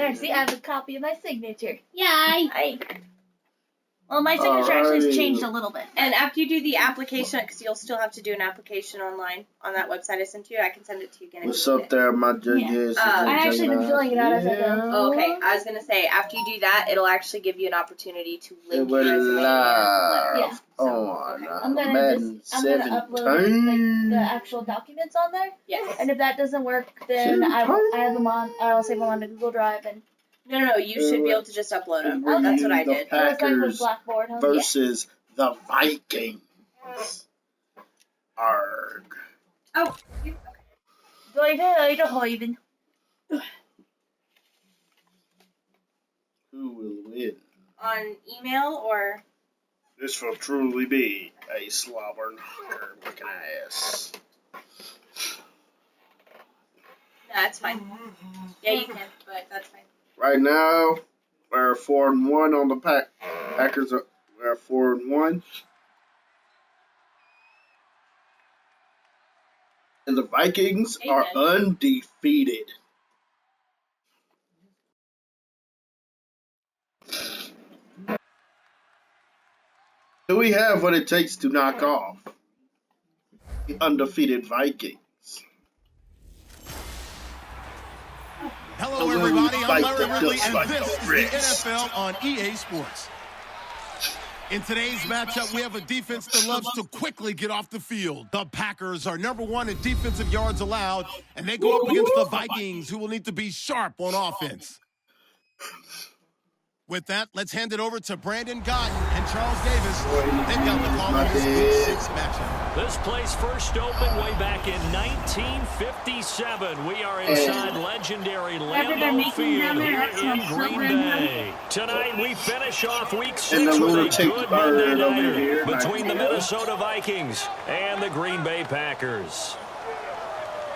There, see, I have a copy of my signature. Yay! Well, my signature actually has changed a little bit. And after you do the application, because you'll still have to do an application online on that website I sent you, I can send it to you again. What's up there, my juggies? I actually been filling it out as I go. Oh, okay, I was gonna say after you do that, it'll actually give you an opportunity to link your resume and letter. Yeah. I'm gonna upload the actual documents on there. Yes. And if that doesn't work, then I have them on. I'll save them on the Google Drive and. No, you should be able to just upload them. That's what I did. Packers versus the Vikings. Arg. Oh. Okay. Who will win? On email or? This will truly be a slobber knocker looking ass. No, that's fine. Yeah, you can, but that's fine. Right now, we're 4-1 on the Packers. We're 4-1. And the Vikings are undefeated. Do we have what it takes to knock off the undefeated Vikings? Hello, everybody. I'm Larry Ridley, and this is the NFL on EA Sports. In today's matchup, we have a defense that loves to quickly get off the field. The Packers are #1 in defensive yards allowed, and they go up against the Vikings, who will need to be sharp on offense. With that, let's hand it over to Brandon Godden and Charles Davis. They've got the call on this Week 6 matchup. This place first opened way back in 1957. We are inside legendary Lambeau Field here in Green Bay. Tonight we finish off Week 6 with a good Monday nighter between the Minnesota Vikings and the Green Bay Packers.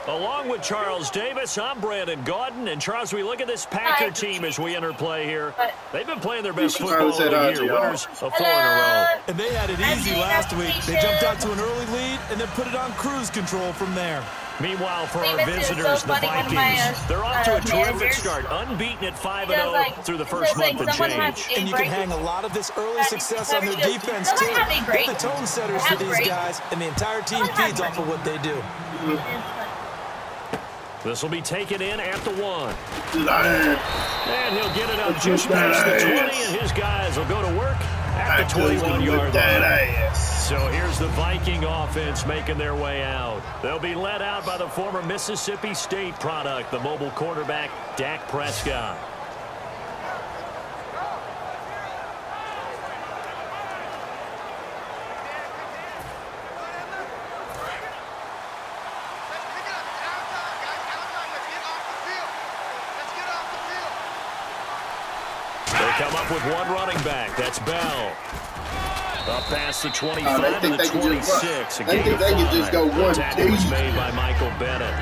Along with Charles Davis, I'm Brandon Gaudin. And Charles, we look at this Packer team as we enter play here. They've been playing their best football of the year, winners of 4 in a row. And they had it easy last week. They jumped out to an early lead and then put it on cruise control from there. Meanwhile, for our visitors, the Vikings, they're off to a terrific start, unbeaten at 5-0 through the first month of change. And you can hang a lot of this early success on their defense, too. They're the tone setters for these guys, and the entire team feeds off of what they do. This will be taken in at the 1. And he'll get it up just past the 20, and his guys will go to work at the 21-yard line. So here's the Viking offense making their way out. They'll be led out by the former Mississippi State product, the mobile quarterback, Dak Prescott. Come up with one running back. That's Bell. Up past the 25 to the 26. A gain of 5. Tackle was made by Michael Bennett.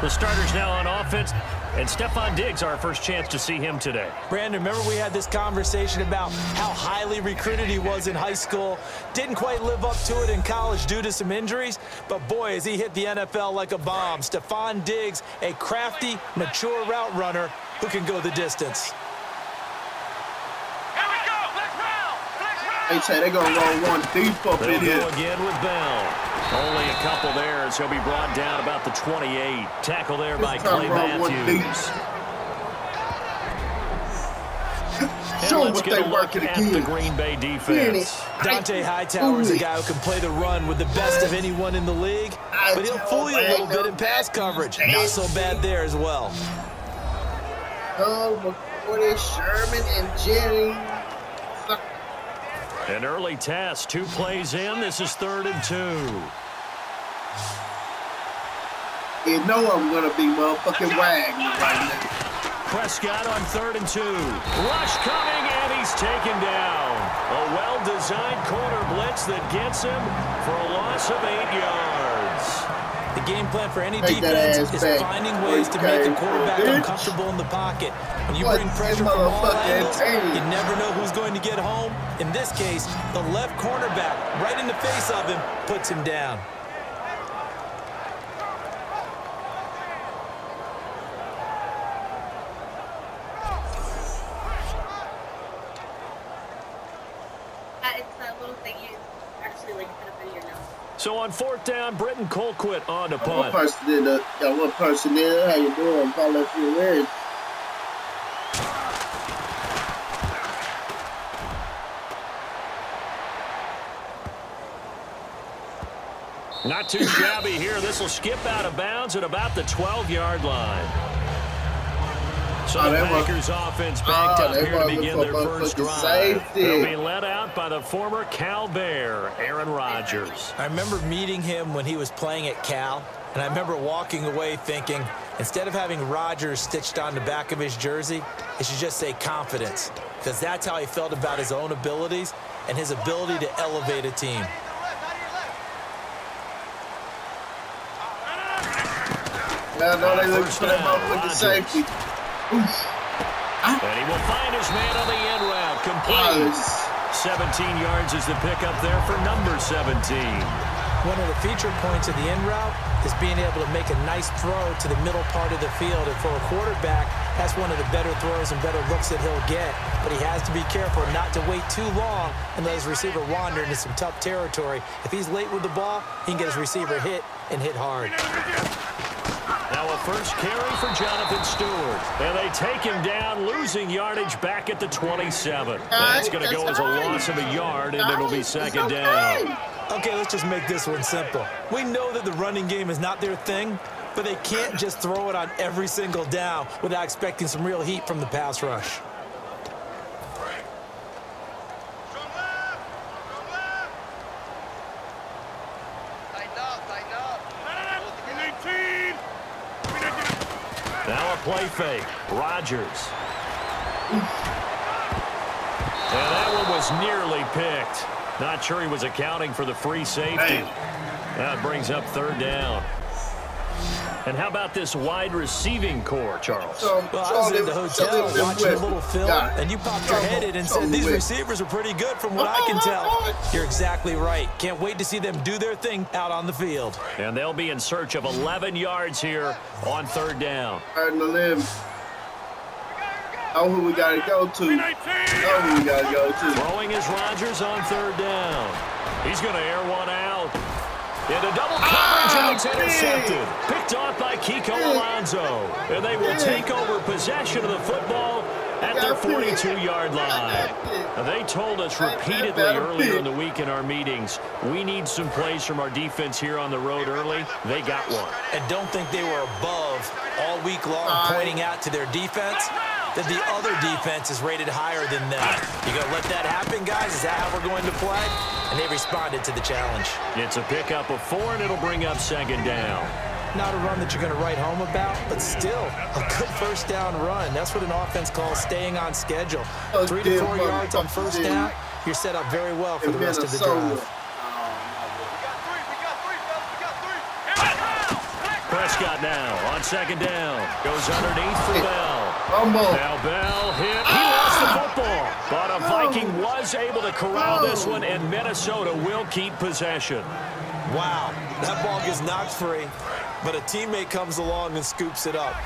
The starters now on offense. And Stephon Diggs, our first chance to see him today. Brandon, remember we had this conversation about how highly recruited he was in high school. Didn't quite live up to it in college due to some injuries. But, boy, as he hit the NFL like a bomb. Stephon Diggs, a crafty, mature route runner who can go the distance. They say they're going to roll one deep up in here. They'll go again with Bell. Only a couple there as he'll be brought down about the 28. Tackle there by Clay Matthews. Show what they working again. The Green Bay defense. Dante Hightower's a guy who can play the run with the best of anyone in the league, but he'll fool you a little bit in pass coverage. Not so bad there as well. Oh, McCourty, Sherman, and Jennings. An early test, 2 plays in. This is 3rd and 2. You know I'm going to be motherfucking Wagner right now. Prescott on 3rd and 2. Rush coming, and he's taken down. A well-designed corner blitz that gets him for a loss of 8 yards. The game plan for any defense is finding ways to make the quarterback uncomfortable in the pocket. When you bring pressure from all angles, you never know who's going to get home. In this case, the left cornerback, right in the face of him, puts him down. really kind of video now. So on 4th down, Britton Colquitt on to One punt. person in the, one person in. How you doing? Follow if you're ready. Not too shabby here. This will skip out of bounds at about the 12-yard line. So the Packers offense backed up here to begin their first drive. They'll be led out by the former Cal Bear, Aaron Rodgers. I remember meeting him when he was playing at Cal, and I remember walking away thinking, instead of having Rodgers stitched on the back of his jersey, it should just say confidence, because that's how he felt about his own abilities and his ability to elevate a team. Now they look for him up with the safety. And he will find his man on the end route. Complete. 17 yards is the pickup there for number 17. One of the feature points of the end route is being able to make a nice throw to the middle part of the field. And for a quarterback, that's one of the better throws and better looks that he'll get. But he has to be careful not to wait too long and let his receiver wander into some tough territory. If he's late with the ball, he can get his receiver hit and hit hard. Now a first carry for Jonathan Stewart. And they take him down, losing yardage back at the 27. That's going to go as a loss of a yard, and it'll be second down. Okay, let's just make this one simple. We know that the running game is not their thing, but they can't just throw it on every single down without expecting some real heat from the pass rush. Now a play fake. Rodgers. And that one was nearly picked. Not sure he was accounting for the free safety. That brings up third down. And how about this wide receiving core, Charles? Well, I was in the hotel watching a little film, and you popped your head in and said, these receivers are pretty good from what I can tell. You're exactly right. Can't wait to see them do their thing out on the field. And they'll be in search of 11 yards here on third down. On the limb. Oh, who we got to go to. Oh, who we got to go to. Throwing is Rodgers on third down. He's going to air one out. Into double coverage, and it's intercepted. Picked off by Kiko Alonso. And they will take over possession of the football at their 42-yard line. Now, they told us repeatedly earlier in the week in our meetings, we need some plays from our defense here on the road early. They got one. And don't think they were above all week long pointing out to their defense that the other defense is rated higher than them. You gonna let that happen, guys? Is that how we're going to play? And they responded to the challenge. It's a pickup of 4, and it'll bring up second down. Not a run that you're going to write home about, but still a good first down run. That's what an offense calls staying on schedule. 3 to 4 yards on first down, you're set up very well for the rest of the drive. Prescott now on second down. Goes underneath for Bell. Now Bell hit. He lost the football. But a Viking was able to corral this one, and Minnesota will keep possession. Wow, that ball gets knocked free, but a teammate comes along and scoops it up.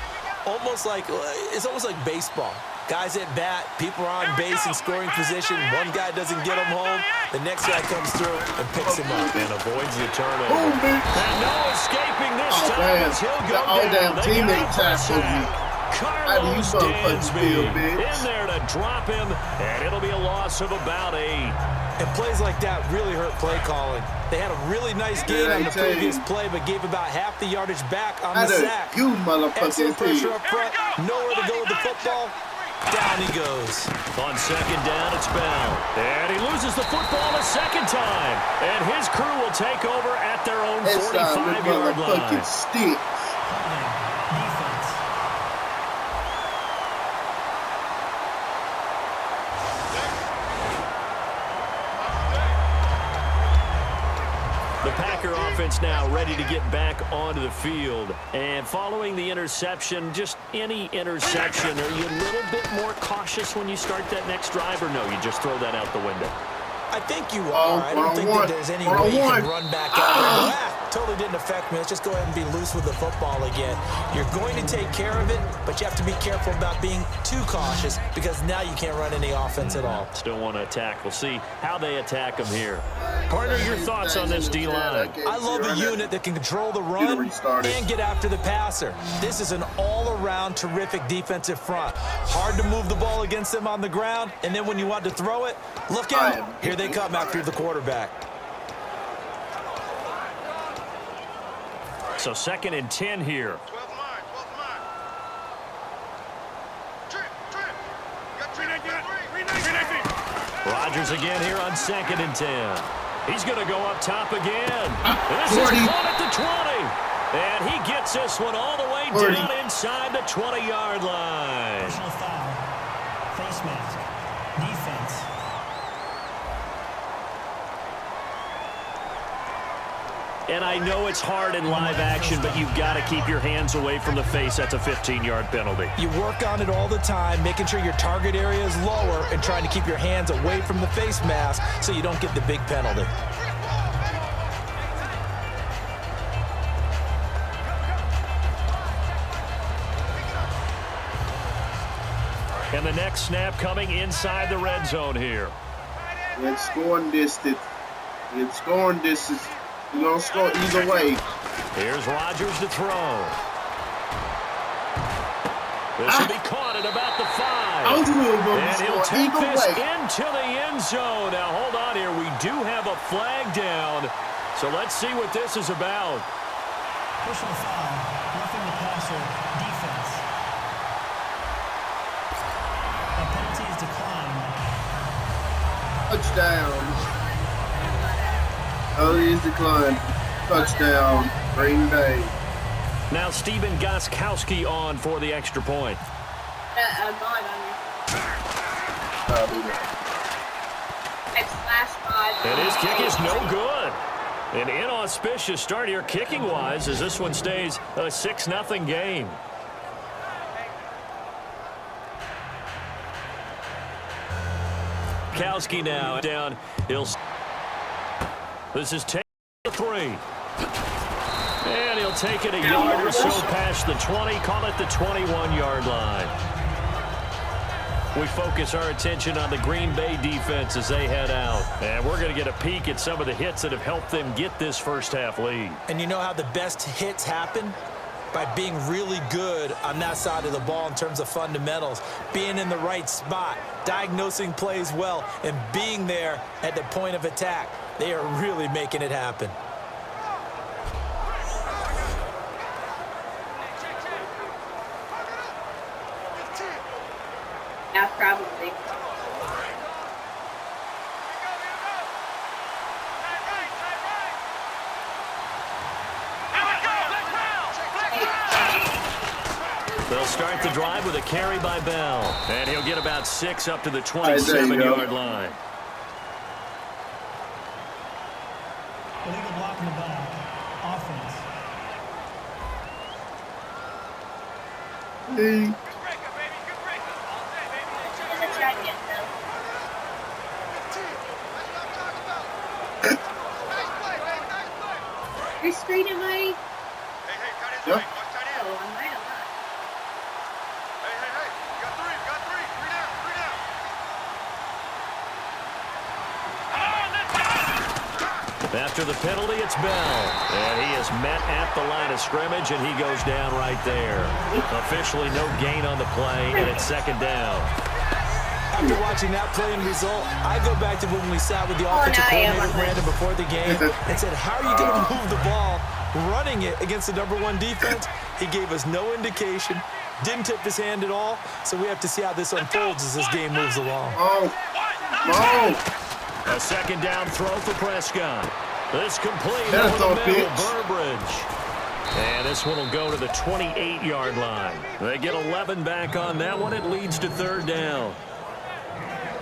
It's almost like baseball. Guys at bat, people are on base in scoring position. One guy doesn't get him home. The next guy comes through and picks him up. And avoids the turnover. And no escaping this time as he'll go down. Teammate tackled me. Carlos Dansby in there to drop him, and it'll be a loss of about 8. And plays like that really hurt play calling. They had a really nice gain on the previous play, but gave about half the yardage back on the sack. Excellent pressure up front, nowhere to go with the football. Down he goes. On second down, it's Bell. And he loses the football a second time. And his crew will take over at their own 45-yard line. The Packer offense now ready to get back onto the field. And following the interception, just any interception, are you a little bit more cautious when you start that next drive, or no, you just throw that out the window? I think you are. I don't think that there's any way you can run back out. totally didn't affect me. Let's just go ahead and be loose with the football again. You're going to take care of it, but you have to be careful about being too cautious because now you can't run any offense at all. Still want to attack. We'll see how they attack them here. Partner, your thoughts on this D-line? I love a unit that can control the run and get after the passer. This is an all-around terrific defensive front. Hard to move the ball against them on the ground, and then when you want to throw it, look out. Here they come after the quarterback. So 2nd and 10 here. Rodgers again here on 2nd and 10. He's going to go up top again. This is caught at the 20. And he gets this one all the way down inside the 20-yard line. Personal foul. Face mask. Defense. And I know it's hard in live action, but you've got to keep your hands away from the face. That's a 15-yard penalty. You work on it all the time, making sure your target area is lower and trying to keep your hands away from the face mask so you don't get the big penalty. And the next snap coming inside the red zone here. In scoring distance. In scoring distance. You're going to score either way. Here's Rodgers to throw. This will be caught at about the 5. And he'll take this into the end zone. Now, hold on here. We do have a flag down. So let's see what this is about. Personal foul. Roughing the passer. Defense. A penalty is declined. Touchdown. Penalty is declined. Touchdown. Green Bay. Now Stephen Gostkowski on for the extra point. And his kick is no good. An inauspicious start here kicking-wise as this one stays a 6-0 game. Gostkowski now down. This is take 3. And he'll take it a yard or so past the 20, call it the 21-yard line. We focus our attention on the Green Bay defense as they head out. And we're going to get a peek at some of the hits that have helped them get this first-half lead. And you know how the best hits happen? By being really good on that side of the ball in terms of fundamentals, being in the right spot, diagnosing plays well, and being there at the point of attack. They are really making it happen. Yeah, probably. They'll start the drive with a carry by Bell. And he'll get about 6 up to the 27-yard line. Illegal block in the back. Offense. Hey. You're straight in my... Yep. Oh, I'm right on that. After the penalty, it's Bell. And he is met at the line of scrimmage, and he goes down right there. Officially no gain on the play, and it's 2nd down. After watching that play and result, I go back to when we sat with the offensive coordinator, Brandon, before the game and said, how are you going to move the ball running it against the #1 defense? He gave us no indication, didn't tip his hand at all, so we have to see how this unfolds as this game moves along. A 2nd down throw for Prescott. This complete over the middle, Burbridge. And this one will go to the 28-yard line. They get 11 back on that one. It leads to 3rd down.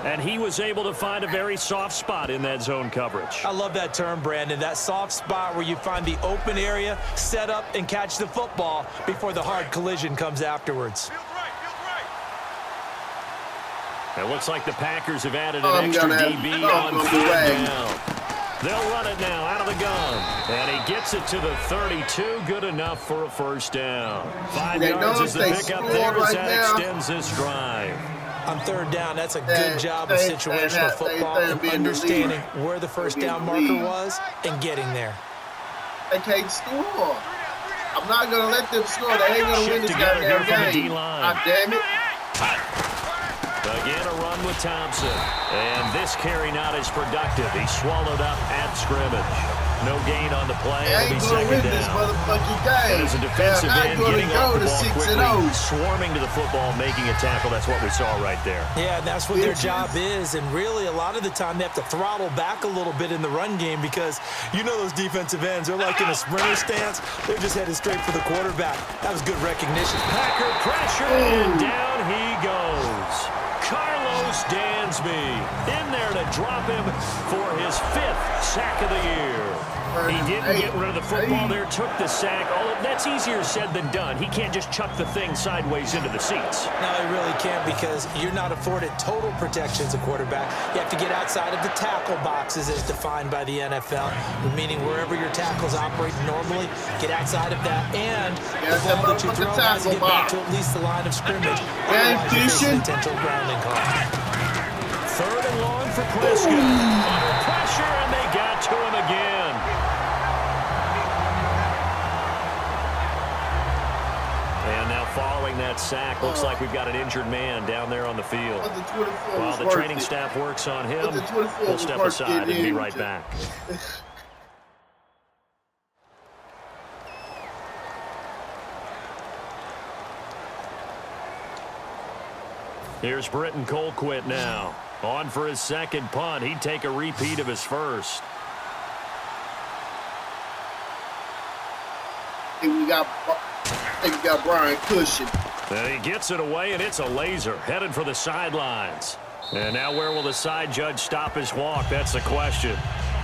And he was able to find a very soft spot in that zone coverage. I love that term, Brandon. That soft spot where you find the open area, set up, and catch the football before the hard collision comes afterwards. It looks like the Packers have added an extra DB on 4th down. They'll run it now out of the gun. And he gets it to the 32. Good enough for a first down. 5 yards is the pickup there as that extends this drive. On third down, that's a good job of situational football and understanding where the first down marker was and getting there. They can't score. I'm not going to let them score. They ain't going to win this goddamn game. God damn it. Again, a run with Thompson. And this carry not as productive. He swallowed up at scrimmage. No gain on the play. They ain't going to win this motherfucking game. And as a defensive end, getting off the ball quickly, 6-0. swarming to the football, making a tackle. That's what we saw right there. Yeah, that's what their job is. And really, a lot of the time, they have to throttle back a little bit in the run game because you know those defensive ends, they're like in a sprinter stance. They're just headed straight for the quarterback. That was good recognition. Packer pressure, and down he goes. Carlos Dansby in there to drop him for his 5th sack of the year. He didn't get rid of the football there, took the sack. Although that's easier said than done. He can't just chuck the thing sideways into the seats. No, he really can't because you're not afforded total protection as a quarterback. You have to get outside of the tackle boxes as defined by the NFL, meaning wherever your tackles operate normally, get outside of that, and the ball that you throw has to get back to at least the line of scrimmage. Otherwise, you face an intentional grounding call. 3rd and long for Prescott. Under pressure, and they got to him again. And now following that sack, looks like we've got an injured man down there on the field. While the training staff works on him, we'll step aside and be right back. Here's Britton Colquitt now. On for his second punt. He'd take a repeat of his first. I think we got Brian Cushion. And he gets it away, and it's a laser headed for the sidelines. And now where will the side judge stop his walk? That's the question.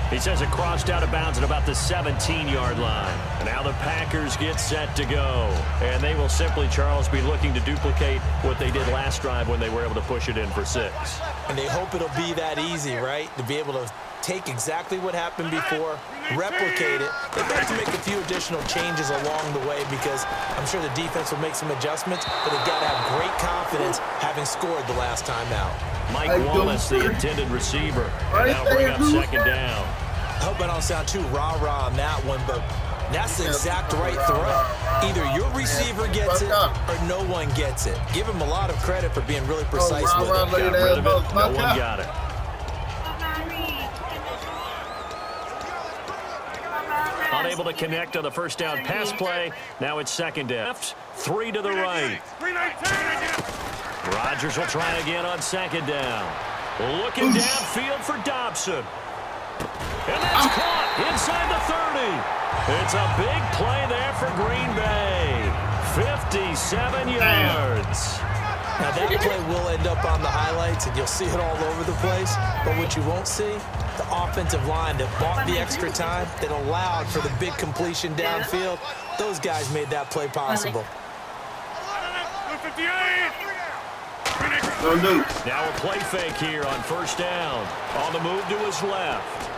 He says it crossed out of bounds at about the 17-yard line. And now the Packers get set to go. And they will simply, Charles, be looking to duplicate what they did last drive when they were able to push it in for 6. And they hope it'll be that easy, right? To be able to take exactly what happened before, replicate it. They've got to make a few additional changes along the way because I'm sure the defense will make some adjustments, but they've got to have great confidence having scored the last time out. Mike Wallace, the intended receiver, and now bring up 2nd down. I hope I don't sound too rah-rah on that one, but that's the exact right throw. Either your receiver gets it or no one gets it. Give him a lot of credit for being really precise with it. Got rid of it. No one got it. Unable to connect on the first down pass play. Now it's 2nd down. Left, 3 to the right. Rodgers will try again on 2nd down. Looking downfield for Dobson. And that's caught inside the 30. It's a big play there for Green Bay. 57 yards. Now that play will end up on the highlights, and you'll see it all over the place. But what you won't see, the offensive line that bought the extra time, that allowed for the big completion downfield, those guys made that play possible. Now a play fake here on 1st down. On the move to his left.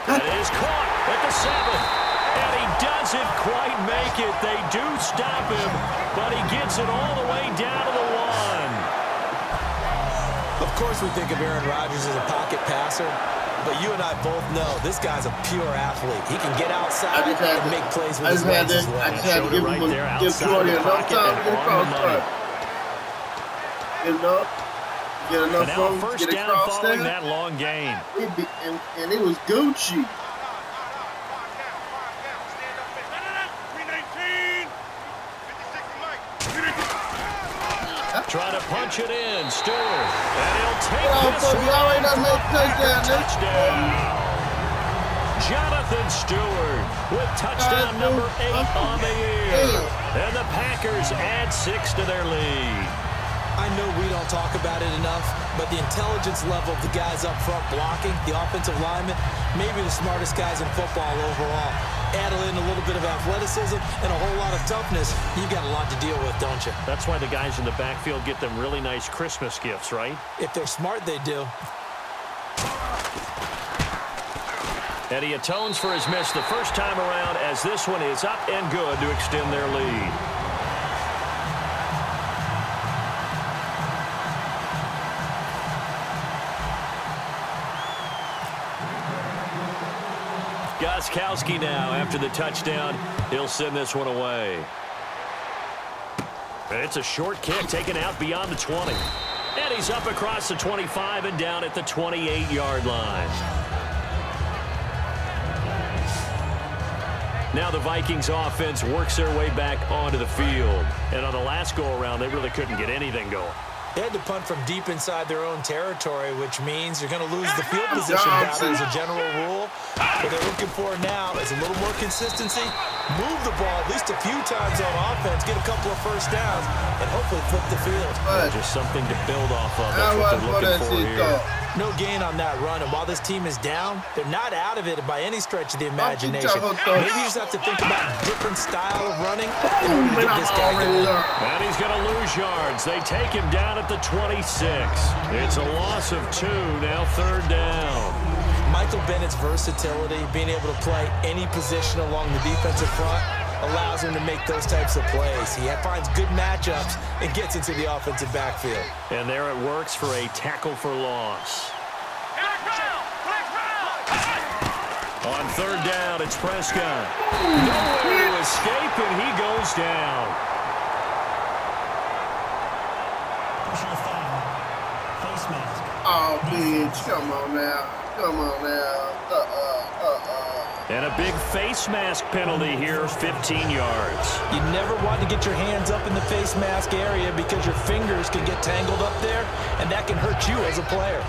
And it is caught at the 7. And he doesn't quite make it. They do stop him, but he gets it all the way down to the 1. Of course we think of Aaron Rodgers as a pocket passer, but you and I both know this guy's a pure athlete. He can get outside and make plays with his legs as well. I just had to give him Jordan enough time to get across track. Get enough room to get across following that long gain. And it was Gucci. Trying to punch it in, Stewart. And he'll take this one. Touchdown. Jonathan Stewart with touchdown number 8 on the year. And the Packers add 6 to their lead. I know we don't talk about it enough, but the intelligence level of the guys up front blocking, the offensive linemen, maybe the smartest guys in football overall. Add in a little bit of athleticism and a whole lot of toughness, you've got a lot to deal with, don't you? That's why the guys in the backfield get them really nice Christmas gifts, right? If they're smart, they do. And he atones for his miss the first time around as this one is up and good to extend their lead. Gostkowski now after the touchdown. He'll send this one away. And it's a short kick taken out beyond the 20. And he's up across the 25 and down at the 28-yard line. Now the Vikings offense works their way back onto the field. And on the last go-around, they really couldn't get anything going. They had to punt from deep inside their own territory, which means you're going to lose the field position battle as a general rule. What they're looking for now is a little more consistency, move the ball at least a few times on offense, get a couple of first downs, and hopefully flip the field. Just something to build off of. That's what they're looking for here. No gain on that run, and while this team is down, they're not out of it by any stretch of the imagination. Maybe you just have to think about a different style of running in order to get this guy going. And he's going to lose yards. They take him down at the 26. It's a loss of 2, now 3rd down. Michael Bennett's versatility, being able to play any position along the defensive front, allows him to make those types of plays. He finds good matchups and gets into the offensive backfield. And there it works for a tackle for loss. On 3rd down, it's Prescott. Nowhere to escape, and he goes down. Personal foul. Face mask. Oh, bitch. Come on now. Come on now. And a big face mask penalty here, 15 yards. You never want to get your hands up in the face mask area because your fingers can get tangled up there, and that can hurt you as a player.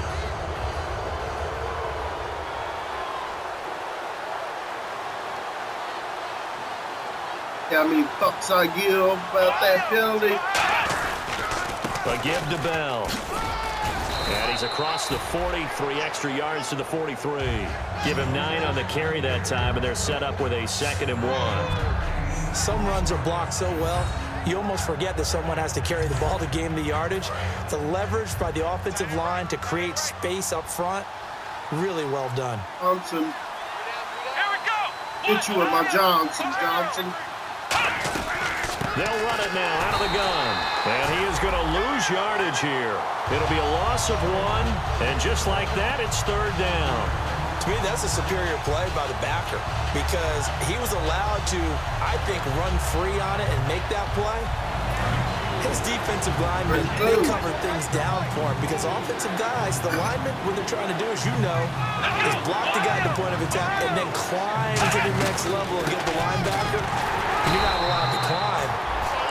How many fucks I give about that penalty? A give to Bell. And he's across the 40, 3 extra yards to the 43. Give him 9 on the carry that time, and they're set up with a 2nd and 1. Some runs are blocked so well, you almost forget that someone has to carry the ball to gain the yardage. The leverage by the offensive line to create space up front, really well done. Johnson. Hit you with my Johnson. They'll run it now out of the gun. And he is going to lose yardage here. It'll be a loss of 1. And just like that, it's 3rd down. To me, that's a superior play by the backer because he was allowed to, I think, run free on it and make that play. His defensive linemen, they cover things down for him because offensive guys, the linemen, what they're trying to do, as you know, is block the guy at the point of attack and then climb to the next level and get the linebacker. You're not allowed to climb.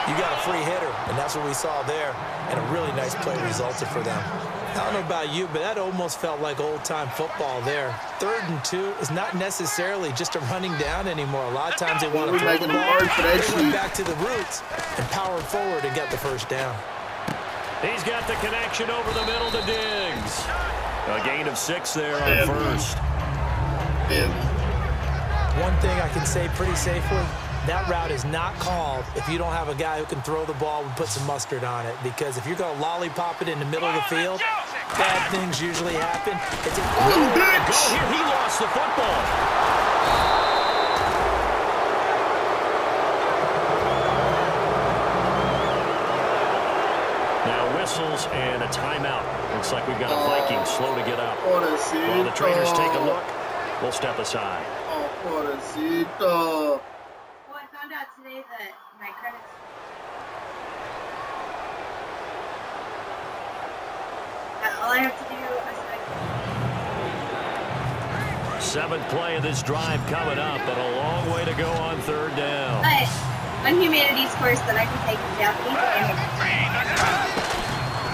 You got a free hitter, and that's what we saw there, and a really nice play resulted for them. I don't know about you, but that almost felt like old-time football there. 3rd and 2 is not necessarily just a running down anymore. A lot of times they want to throw the ball. They went back to the roots and powered forward and get the first down. He's got the connection over the middle to Diggs. A gain of 6 there on 1st. One thing I can say pretty safely, that route is not called if you don't have a guy who can throw the ball and put some mustard on it. Because if you're going to lollipop it in the middle of the field, bad things usually happen. It's a go here. He lost the football. Now whistles and a timeout. Looks like we've got a Viking slow to get up. While the trainers take a look, we'll step aside. Well, I found out today that my credits. All I have to do is 7th play of this drive coming up, but a long way to go on 3rd down. But on humanities course that I can take in Japanese and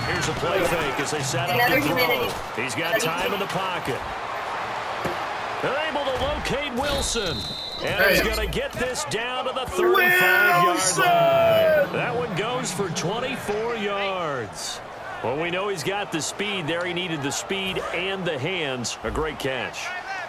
Here's a play fake as they set up another the throw. humanities. He's got time in the pocket. They're able to locate Wilson. And he's going to get this down to the 35-yard line. That one goes for 24 yards. Well, we know he's got the speed there. He needed the speed and the hands. A great catch.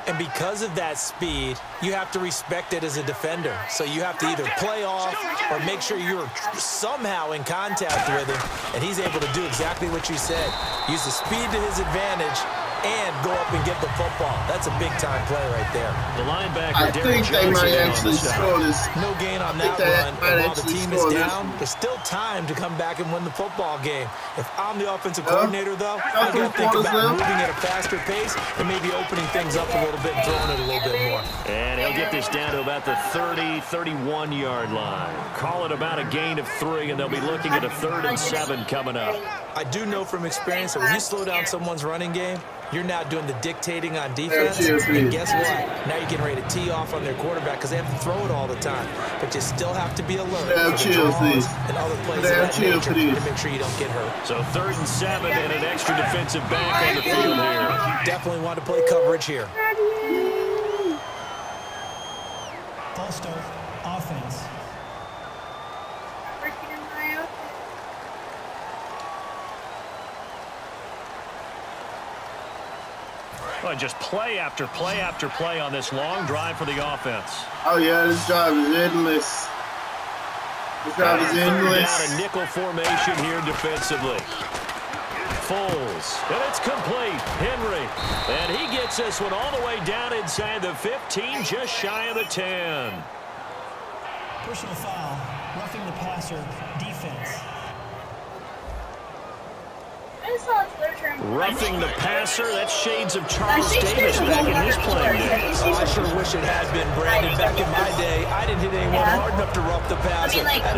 And because of that speed, you have to respect it as a defender. So you have to either play off or make sure you're somehow in contact with him. And he's able to do exactly what you said. Use the speed to his advantage and go up and get the football. That's a big-time play right there. The linebacker, I Derek think they Johnson, might in on actually the stop. score this. No gain on I think that they run, might and while the actually team is score this down, one. there's still time to come back and win the football game. If I'm the offensive coordinator, though, I got to think about moving at a faster pace and maybe opening things up a little bit and throwing it a little bit more. And he'll get this down to about the 30, 31-yard line. Call it about a gain of 3, and they'll be looking at a 3rd and 7 coming up. I do know from experience that when you slow down someone's running game, you're now doing the dictating on defense. And guess what? Now you're getting ready to tee off on their quarterback because they have to throw it all the time. But you still have to be alert for the draws and other plays of that nature to make sure you don't get hurt. So 3rd and 7 and an extra defensive back on the field here. Definitely want to play coverage here. False start, offense. Well, just play after play after play on this long drive for the offense. Oh, yeah, this drive is endless. This drive is endless. Down a nickel formation here defensively. Foles, and it's complete. Henry, and he gets this one all the way down inside the 15, just shy of the 10. Personal foul, roughing the passer, defense. Roughing the passer, that's shades of Charles Davis back in his playing days. Oh, I sure wish it had been, Brandon. Back in my day, I didn't hit anyone hard enough to rough the passer. I had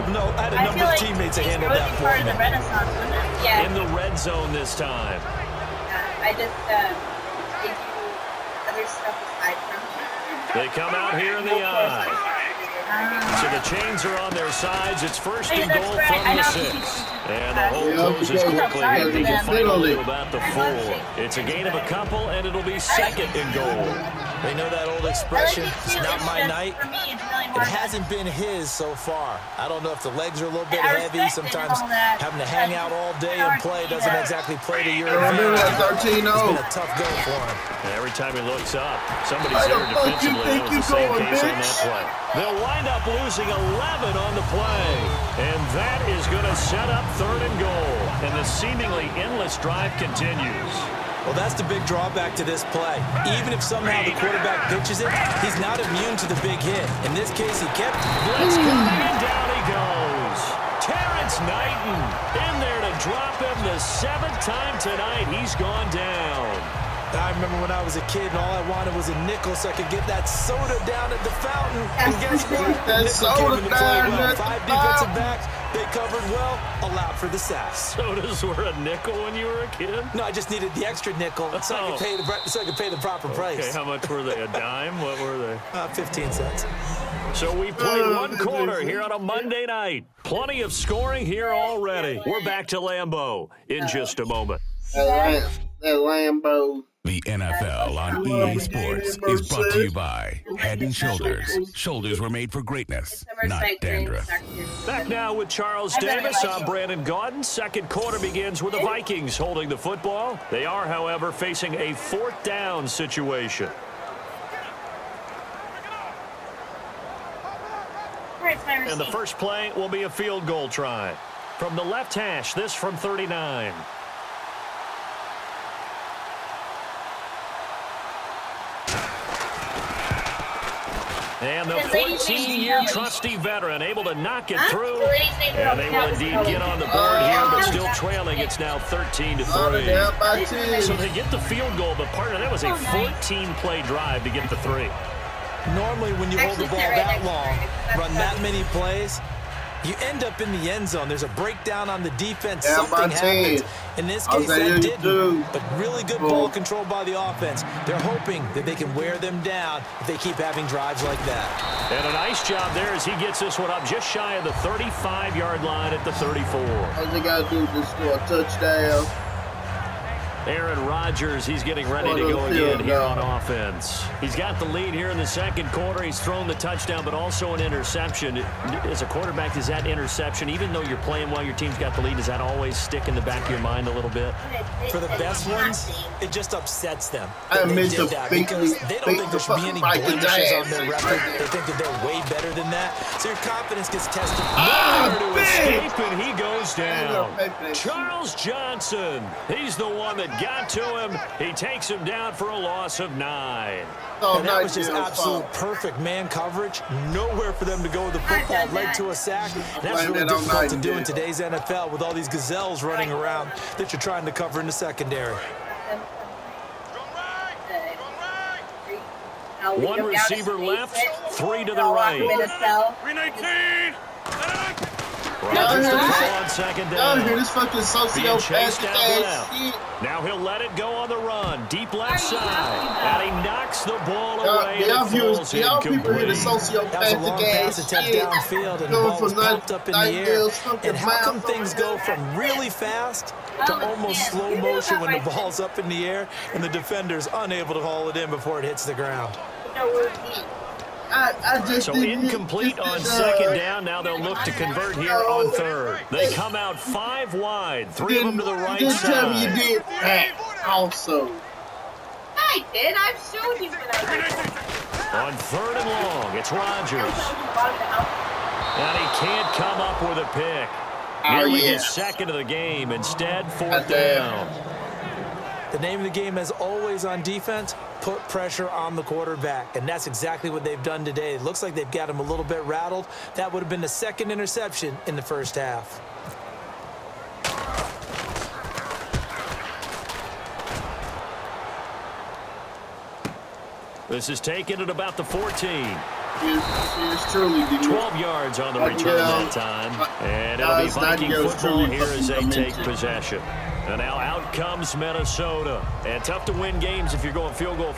a number of teammates that handled that for me. In the red zone this time. I just they do other stuff aside from. They come out here in the eye. So the chains are on their sides. It's 1st and goal from the 6. And the hole closes quickly. They can finally to about the 4. It's a gain of a couple, and it'll be 2nd and goal. They know that old expression, it's not my night. It hasn't been his so far. I don't know if the legs are a little bit heavy. Sometimes having to hang out all day and play doesn't exactly play to your advantage. It's been a tough go for him. Every time he looks up, somebody's there defensively. That was the same case on that play. They'll wind up losing 11 on the play. And that is going to set up 3rd and goal. And the seemingly endless drive continues. Well, that's the big drawback to this play. Even if somehow the quarterback pitches it, he's not immune to the big hit. In this case, he kept blitz coming, and down he goes. Terrence Knighton in there to drop him the 7th time tonight. He's gone down. I remember when I was a kid and all I wanted was a nickel so I could get that soda down at the fountain. And guess what? That soda down at the 5 defensive backs, they covered well, allowed for the sacks. Sodas were a nickel when you were a kid? No, I just needed the extra nickel so I could pay the proper price. Okay, how much were they? A dime? What were they? 15 cents. So we played 1 quarter here on a Monday night. Plenty of scoring here already. We're back to Lambeau in just a moment. That Lambeau. The NFL on EA Sports is brought to you by Head & Shoulders. Shoulders were made for greatness, not dandruff. Back now with Charles Davis. I'm Brandon Gaudin. 2nd quarter begins with the Vikings holding the football. They are, however, facing a 4th down situation. And the first play will be a field goal try. From the left hash, this from 39. And the 14-year trusty veteran able to knock it through. And they will indeed get on the board here, but still trailing. It's now 13-3. So they get the field goal, but part of that was a 14-play drive to get the 3. Normally, when you hold the ball that long, run that many plays, you end up in the end zone. There's a breakdown on the defense. Something happens. In this case, that didn't. But really good ball control by the offense. They're hoping that they can wear them down if they keep having drives like that. And a nice job there as he gets this one up just shy of the 35-yard line at the 34. All they got to do is just score a touchdown. Aaron Rodgers, he's getting ready to go again here on offense. He's got the lead here in the 2nd quarter. He's thrown the touchdown, but also an interception. As a quarterback, does that interception, even though you're playing while your team's got the lead, does that always stick in the back of your mind a little bit? For the best ones, it just upsets them. I admit did that because they don't think there should be any blemishes on their record. They think that they're way better than that. So your confidence gets tested. Nowhere to escape, and he goes down. Charles Johnson, he's the one that got to him. He takes him down for a loss of 9. Oh, And that was just absolute perfect man coverage. Nowhere for them to go with the football. Led to a sack. That's really difficult to do in today's NFL with all these gazelles running around that you're trying to cover in the secondary. One receiver left, 3 to the right. 319. Rodgers to throw on second down. Y'all hear this fucking sociopathic ass shit? Now he'll let it go on the run, deep left side, and he knocks the ball away. Y'all people hear the That was a long sociopathic pass ass attempt shit. downfield, and the ball was popped up in the air. And how come things go from really fast to almost slow motion when the ball's up in the air and the defender's unable to haul it in before it hits the ground? So incomplete on second down. Now they'll look to convert here on third. They come out 5 wide, 3 of them to the right side. Tell me you did that also. I did. I've showed you what I did. On third and long, it's Rodgers. And he can't come up with a pick. Nearly his second of the game. Instead, 4th down. The name of the game, as always on defense, put pressure on the quarterback. And that's exactly what they've done today. It looks like they've got him a little bit rattled. That would have been the second interception in the first half. This is taken at about the 14. It's truly 12 yards on the return that time. And it'll be Viking football here as they take possession. And now out comes Minnesota. And tough to win games if you're going field goal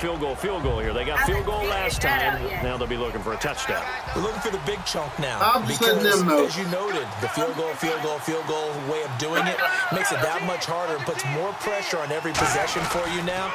here. They got field goal last time. Now they'll be looking for a touchdown. They're looking for the big chunk now. I'm just letting them know. As you noted, the field goal way of doing it makes it that much harder and puts more pressure on every possession for you now.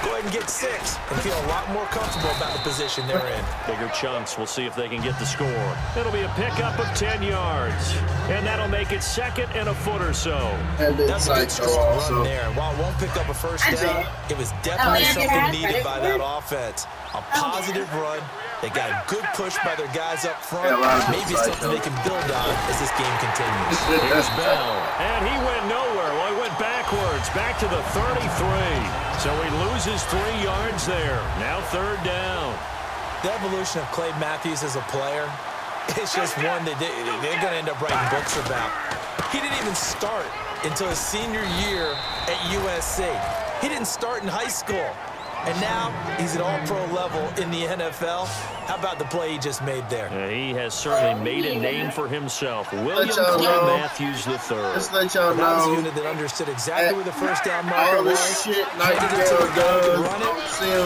Go ahead and get 6 and feel a lot more comfortable about the position they're in. Bigger chunks. We'll see if they can get the score. It'll be a pickup of 10 yards. And that'll make it 2nd and a foot or so. That's a good strong run there. While it won't pick up a first down, it was definitely something needed by that offense. A positive run. They got a good push by their guys up front. Maybe something they can build on as this game continues. Here's Bell. And he went nowhere. Well, he went backwards. Back to the 33. So he loses 3 yards there. Now 3rd down. The evolution of Clay Matthews as a player, it's just one that they're going to end up writing books about. He didn't even start until his senior year at USC. He didn't start in high school. And now he's at all-pro level in the NFL. How about the play he just made there? He has certainly made a name for himself. William Clay Matthews III. Just let y'all That was a know. unit that understood exactly where the first down marker All was. this shit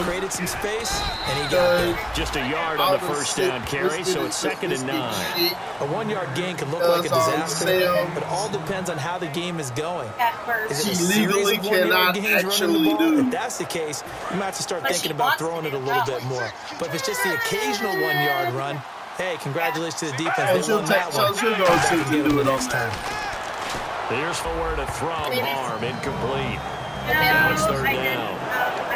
Created some space, and he got there. Just a yard on the first down carry, so it's 2nd and 9. A 1-yard gain can look like a disaster, but it all depends on how the game is going. Is it a series legally of 1-yard cannot gains running actually the ball? do. If that's the case, you might have to start thinking about throwing it a little bit more. But if it's just the occasional 1-yard run, hey, congratulations to the defense. They won that one. Back and get them the next time. Here's forward to throw. Harm, incomplete. Now it's 3rd down.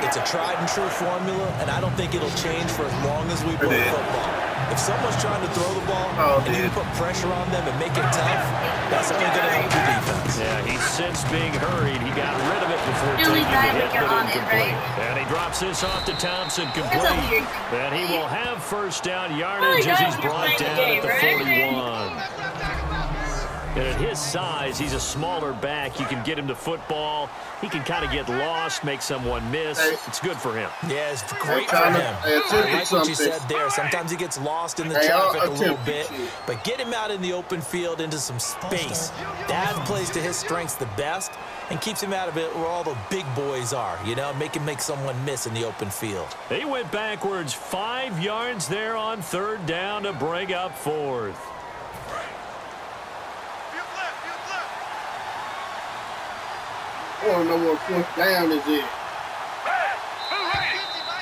It's a tried and true formula, and I don't think it'll change for as long as we play football. If someone's trying to throw the ball and you put pressure on them and make it tough, that's only going to help your defense. Yeah, he sensed being hurried. He got rid of it before taking the hit, but incomplete. And he drops this off to Thompson, complete. And he will have first down yardage as he's brought down at the 41. And at his size, he's a smaller back. You can get him to football. He can kind of get lost, make someone miss. It's good for him. Yeah, it's great for him. I like what you said there. Sometimes he gets lost in the traffic a little bit, but get him out in the open field into some space. That plays to his strengths the best and keeps him out of it where all the big boys are, you know, make someone miss in the open field. They went backwards 5 yards there on 3rd down to bring up 4th. I want to know what 4th down is it.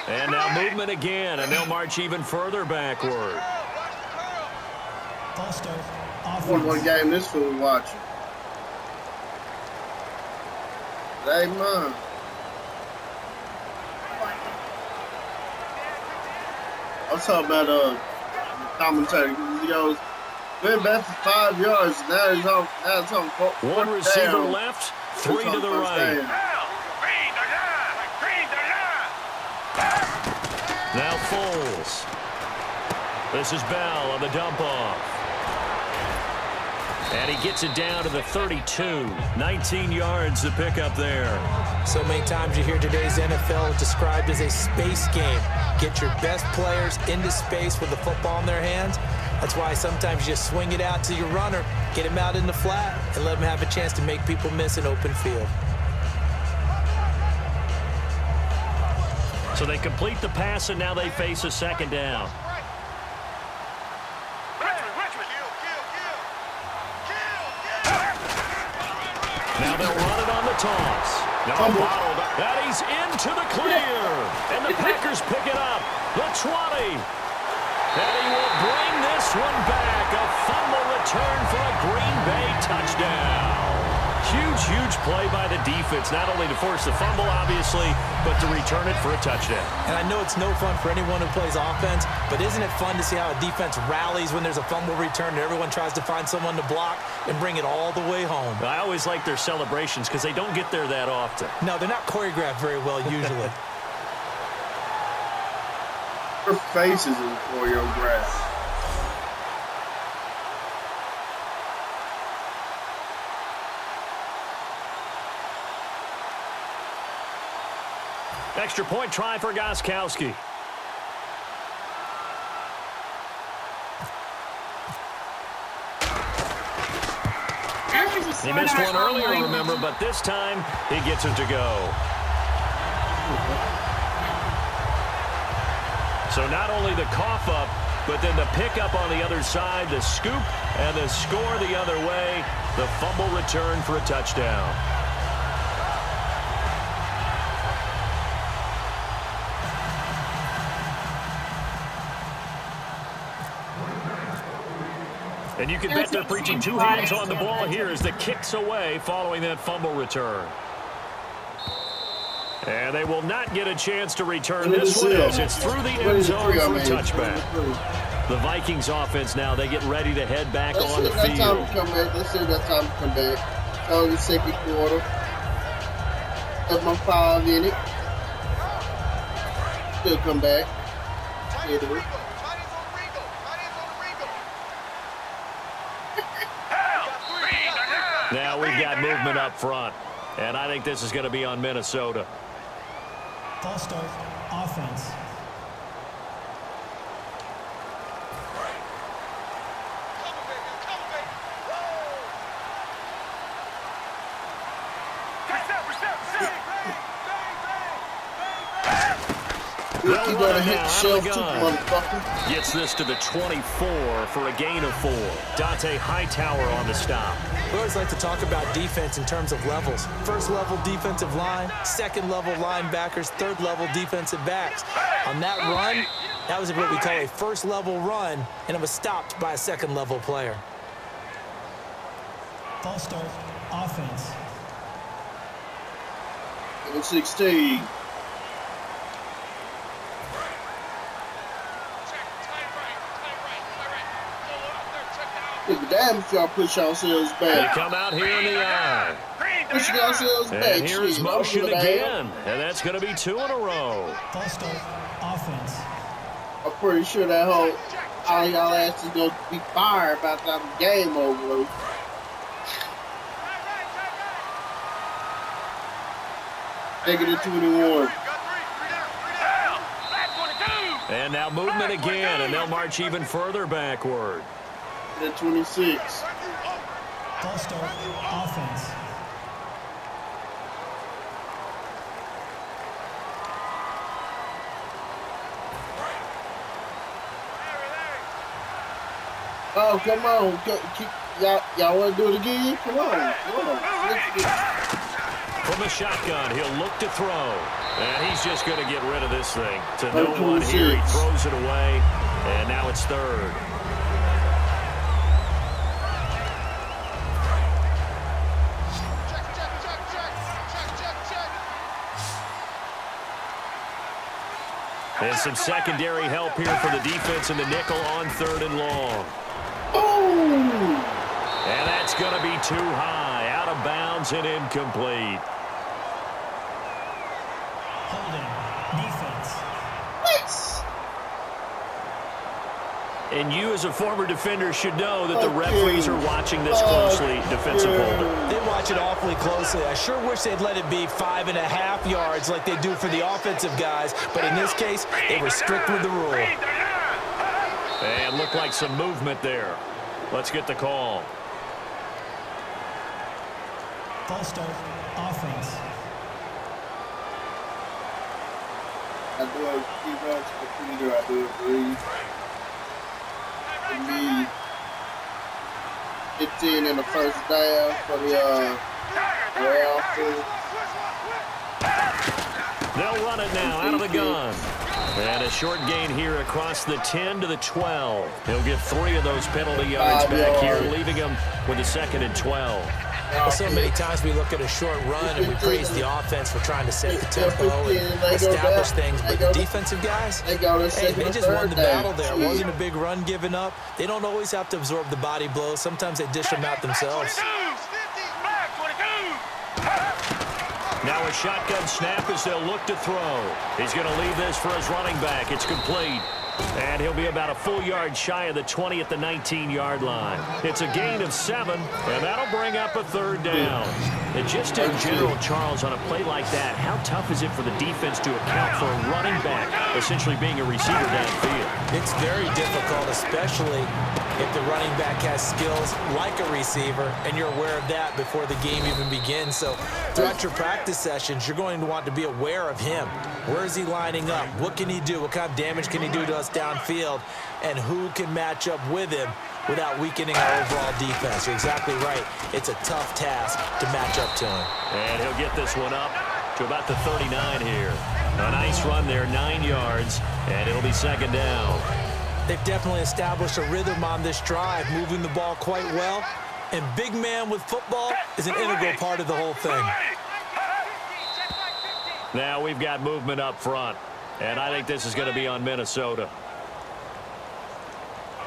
And now movement again, and they'll march even further backward. I wonder what game this fool watching. Hey, man. I'm talking about commentary. He goes, went back for 5 yards. Now it's on 4th One receiver down. left, 3 to the right. pass. This is Bell on the dump off. And he gets it down to the 32. 19 yards to pick up there. So many times you hear today's NFL described as a space game. Get your best players into space with the football in their hands. That's why sometimes you just swing it out to your runner, get him out in the flat, and let him have a chance to make people miss an open field. So they complete the pass, and now they face a second down. Now they'll run it on the toss. Now bottled, and he's into the clear. And the Packers pick it up. The 20. And he will bring this one back. A fumble return for a Green Bay touchdown. Huge play by the defense, not only to force the fumble, obviously, but to return it for a touchdown. And I know it's no fun for anyone who plays offense, but isn't it fun to see how a defense rallies when there's a fumble return and everyone tries to find someone to block and bring it all the way home? I always like their celebrations because they don't get there that often. No, they're not choreographed very well usually. Her face is choreographed. Extra point try for Gostkowski. He missed one earlier, remember, but this time he gets it to go. So not only the cough up, but then the pickup on the other side, the scoop, and the score the other way. The fumble return for a touchdown. And you can bet they're preaching two hands on the ball here as the kick's away following that fumble return. And they will not get a chance to return this one as it's through the end zone for a touchback. The Vikings offense now, they get ready to head back on the field. That's time to come back. Let's see that time to come back. So the second quarter. That's my 5 in it. Still come back. Now we've got movement up front, and I think this is going to be on Minnesota. False start, offense. They'll run it now out of the gun. Gets this to the 24 for a gain of 4. Dante Hightower on the stop. We always like to talk about defense in terms of levels. First level defensive line, second level linebackers, third level defensive backs. On that run, that was what we call a first level run, and it was stopped by a second level player. False start, offense. 16. Damn if y'all push yourselves back. They come out here in the eye. Push yourselves back. And here's motion again. And that's going to be 2 in a row. False start, offense. I'm pretty sure that whole all y'all asses going to be fired by the time the game over. Take it to 21. And now movement again, and they'll march even further backward. At 26. False start, offense. Oh, come on. Y'all want to do it again? Come on. From the shotgun, he'll look to throw. And he's just going to get rid of this thing. To no one here, he throws it away. And now it's 3rd. And some secondary help here for the defense in the nickel on 3rd and long. Oh! And that's going to be too high, out of bounds and incomplete. Holding, defense. And you as a former defender should know that the referees are watching this closely, defensive holder. They watch it awfully closely. I sure wish they'd let it be 5.5 yards like they do for the offensive guys, but in this case, they were strict with the rule. And looked like some movement there. Let's get the call. False start, offense. I do it pretty much computer. I do agree. For me, 15 in the first down for the offense. They'll run it now out of the gun. And a short gain here across the 10 to the 12. He'll get 3 of those penalty yards back here, leaving him with a 2nd and 12. Well, so many times we look at a short run and we praise the offense for trying to set the tempo and establish things, but the defensive guys, hey, they just won the battle there. It wasn't a big run given up. They don't always have to absorb the body blows. Sometimes they dish them out themselves. Now a shotgun snap as they'll look to throw. He's going to leave this for his running back. It's complete. And he'll be about a full yard shy of the 20 at the 19-yard line. It's a gain of 7, and that'll bring up a 3rd down. And just in general, Charles, on a play like that, how tough is it for the defense to account for a running back essentially being a receiver downfield? It's very difficult, especially if the running back has skills like a receiver, and you're aware of that before the game even begins. So throughout your practice sessions, you're going to want to be aware of him. Where is he lining up? What can he do? What kind of damage can he do to us downfield? And who can match up with him without weakening our overall defense? You're exactly right. It's a tough task to match up to him. And he'll get this one up to about the 39 here. A nice run there, 9 yards, and it'll be 2nd down. They've definitely established a rhythm on this drive, moving the ball quite well. And big man with football is an integral part of the whole thing. Now we've got movement up front, and I think this is going to be on Minnesota.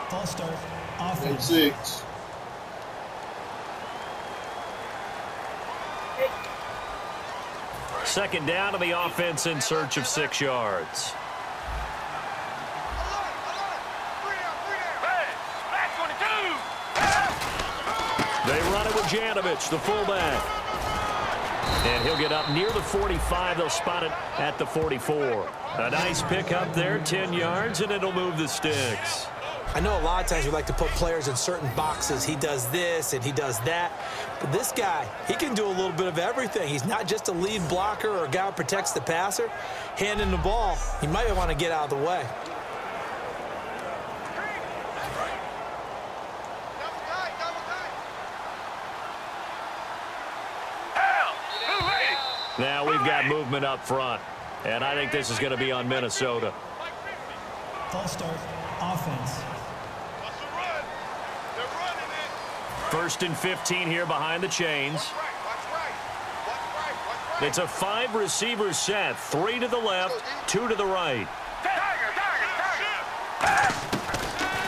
False start, offense. 6. Second down to the offense in search of 6 yards. They run it with Janovich, the fullback. And he'll get up near the 45. They'll spot it at the 44. A nice pick up there, 10 yards, and it'll move the sticks. I know a lot of times we like to put players in certain boxes. He does this and he does that. But this guy, he can do a little bit of everything. He's not just a lead blocker or a guy who protects the passer. Handing the ball, he might want to get out of the way. Now we've got movement up front, and I think this is going to be on Minnesota. False start, offense. 1st and 15 here behind the chains. It's a 5-receiver set, 3 to the left, 2 to the right.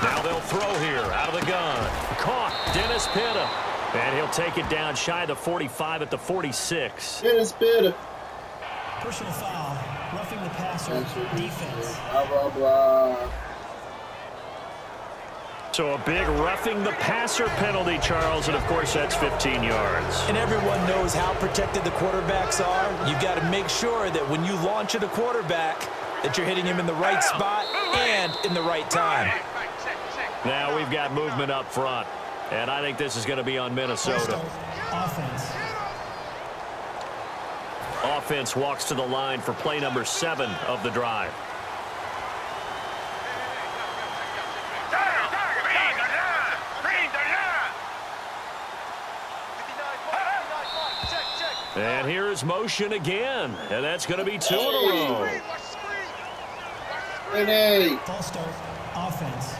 Now they'll throw here out of the gun. Caught, Dennis Pitta. And he'll take it down shy of the 45 at the 46. Dennis Pitta. Personal foul, roughing the passer, defense. Blah, blah, blah. So a big roughing the passer penalty, Charles, and of course that's 15 yards. And everyone knows how protected the quarterbacks are. You've got to make sure that when you launch at a quarterback that you're hitting him in the right spot and in the right time. Now we've got movement up front, and I think this is going to be on Minnesota. Offense. Offense walks to the line for play number 7 of the drive. And here's motion again, and that's going to be 2 in a row. False start, offense.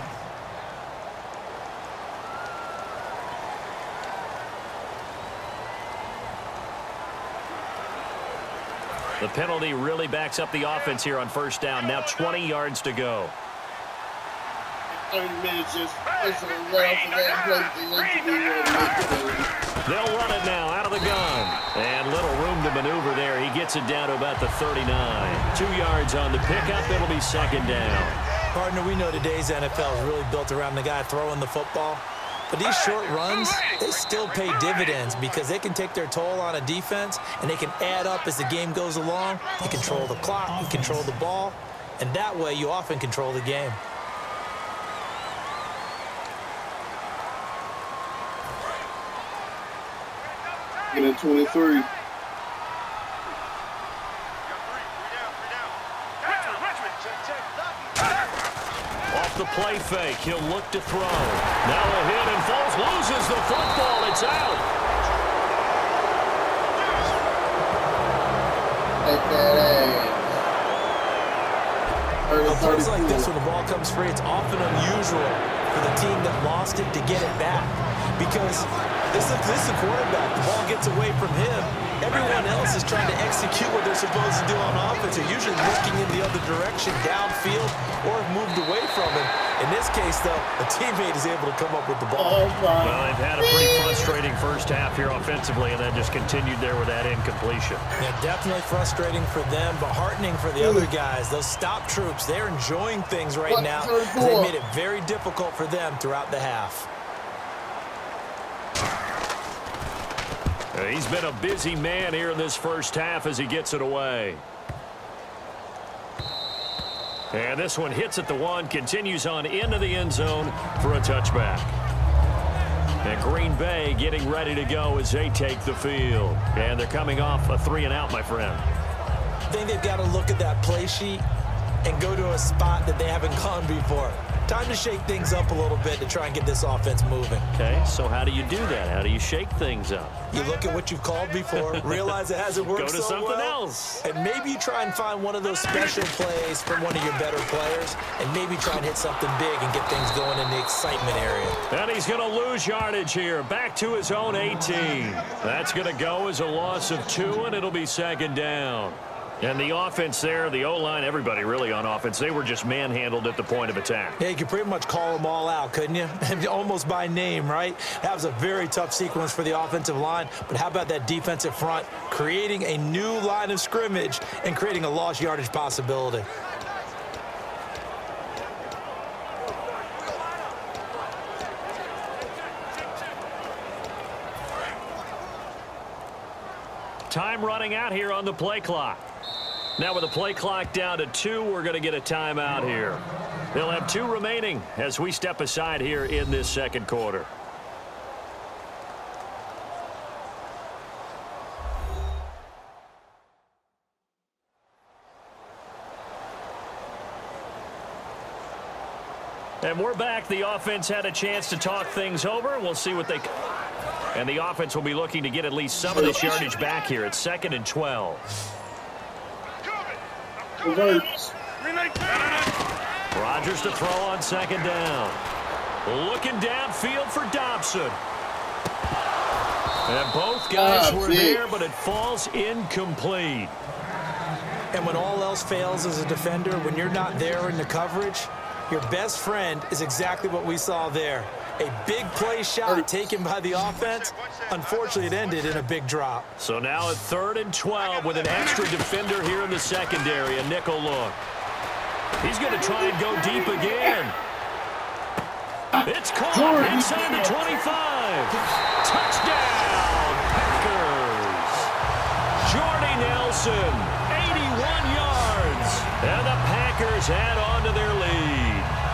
The penalty really backs up the offense here on 1st down. Now 20 yards to go. 30 minutes just pushing around for that place. They'll run it now out of the gun. And little room to maneuver there. He gets it down to about the 39. 2 yards on the pickup. It'll be 2nd down. Partner, we know today's NFL is really built around the guy throwing the football. But these short runs, they still pay dividends because they can take their toll on a defense and they can add up as the game goes along. You control the clock, you control the ball, and that way you often control the game. Get at 23. Off the play fake, he'll look to throw. Now a hit and falls, loses the football. It's out. Take that ass. On plays like this, when the ball comes free, it's often unusual for the team that lost it to get it back. Because this is the quarterback. The ball gets away from him. Everyone else is trying to execute what they're supposed to do on offense. They're usually looking in the other direction, downfield, or have moved away from him. In this case, though, a teammate is able to come up with the ball. Well, they've had a pretty frustrating first half here offensively, and then just continued there with that incompletion. Yeah, definitely frustrating for them, but heartening for the other guys. Those stop troops, they're enjoying things right now. They made it very difficult for them throughout the half. He's been a busy man here in this first half as he gets it away. And this one hits at the one, continues on into the end zone for a touchback. And Green Bay getting ready to go as they take the field. And they're coming off a 3-and-out, my friend. I think they've got to look at that play sheet and go to a spot that they haven't gone before. Time to shake things up a little bit to try and get this offense moving. Okay, so how do you do that? How do you shake things up? You look at what you've called before, realize it hasn't worked so well. Go to something else. And maybe you try and find one of those special plays from one of your better players, and maybe try and hit something big and get things going in the excitement area. And he's going to lose yardage here, back to his own 18. That's going to go as a loss of 2, and it'll be second down. And the offense there, the O-line, everybody really on offense, they were just manhandled at the point of attack. Yeah, you could pretty much call them all out, couldn't you? Almost by name, right? That was a very tough sequence for the offensive line. But how about that defensive front creating a new line of scrimmage and creating a lost yardage possibility? Time running out here on the play clock. Now with the play clock down to 2, we're going to get a timeout here. They'll have 2 remaining as we step aside here in this second quarter. And we're back. The offense had a chance to talk things over. We'll see what they... And the offense will be looking to get at least some of this yardage back here. It's 2nd and 12. Rodgers to throw on 2nd down. Looking downfield for Dobson. And both guys were there, but it falls incomplete. And when all else fails as a defender, when you're not there in the coverage, your best friend is exactly what we saw there. A big play shot taken by the offense. Unfortunately, it ended in a big drop. So now at 3rd and 12 with an extra defender here in the secondary, a nickel look. He's going to try and go deep again. It's caught inside the 25. Touchdown, Packers. Jordy Nelson, 81 yards. And the Packers add on to their lead.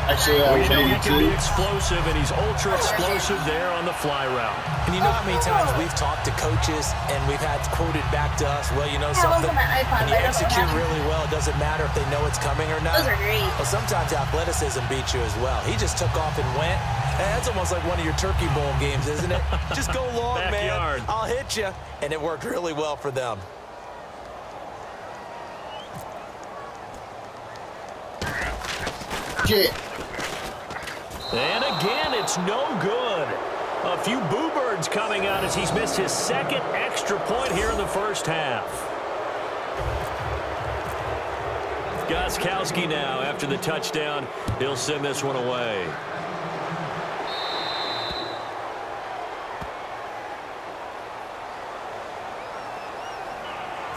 Actually, we know he can be explosive, and he's ultra explosive there on the fly route. And you know how many times we've talked to coaches and we've had quoted back to us, well, you know something, when you execute really well, it doesn't matter if they know it's coming or not. Those are great. Well, sometimes athleticism beats you as well. He just took off and went. And that's almost like one of your Turkey Bowl games, isn't it? Just go long, Backyard. man. I'll hit you. And it worked really well for them. Shit. And again, it's no good. A few boo birds coming out as he's missed his 2nd extra point here in the first half. Gostkowski now, after the touchdown, he'll send this one away.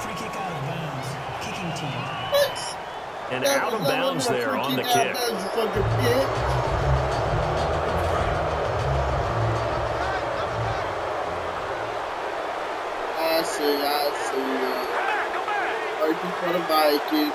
Free kick out of bounds. Kicking team. And out of bounds there on the kick. I see. Working for the Vikings.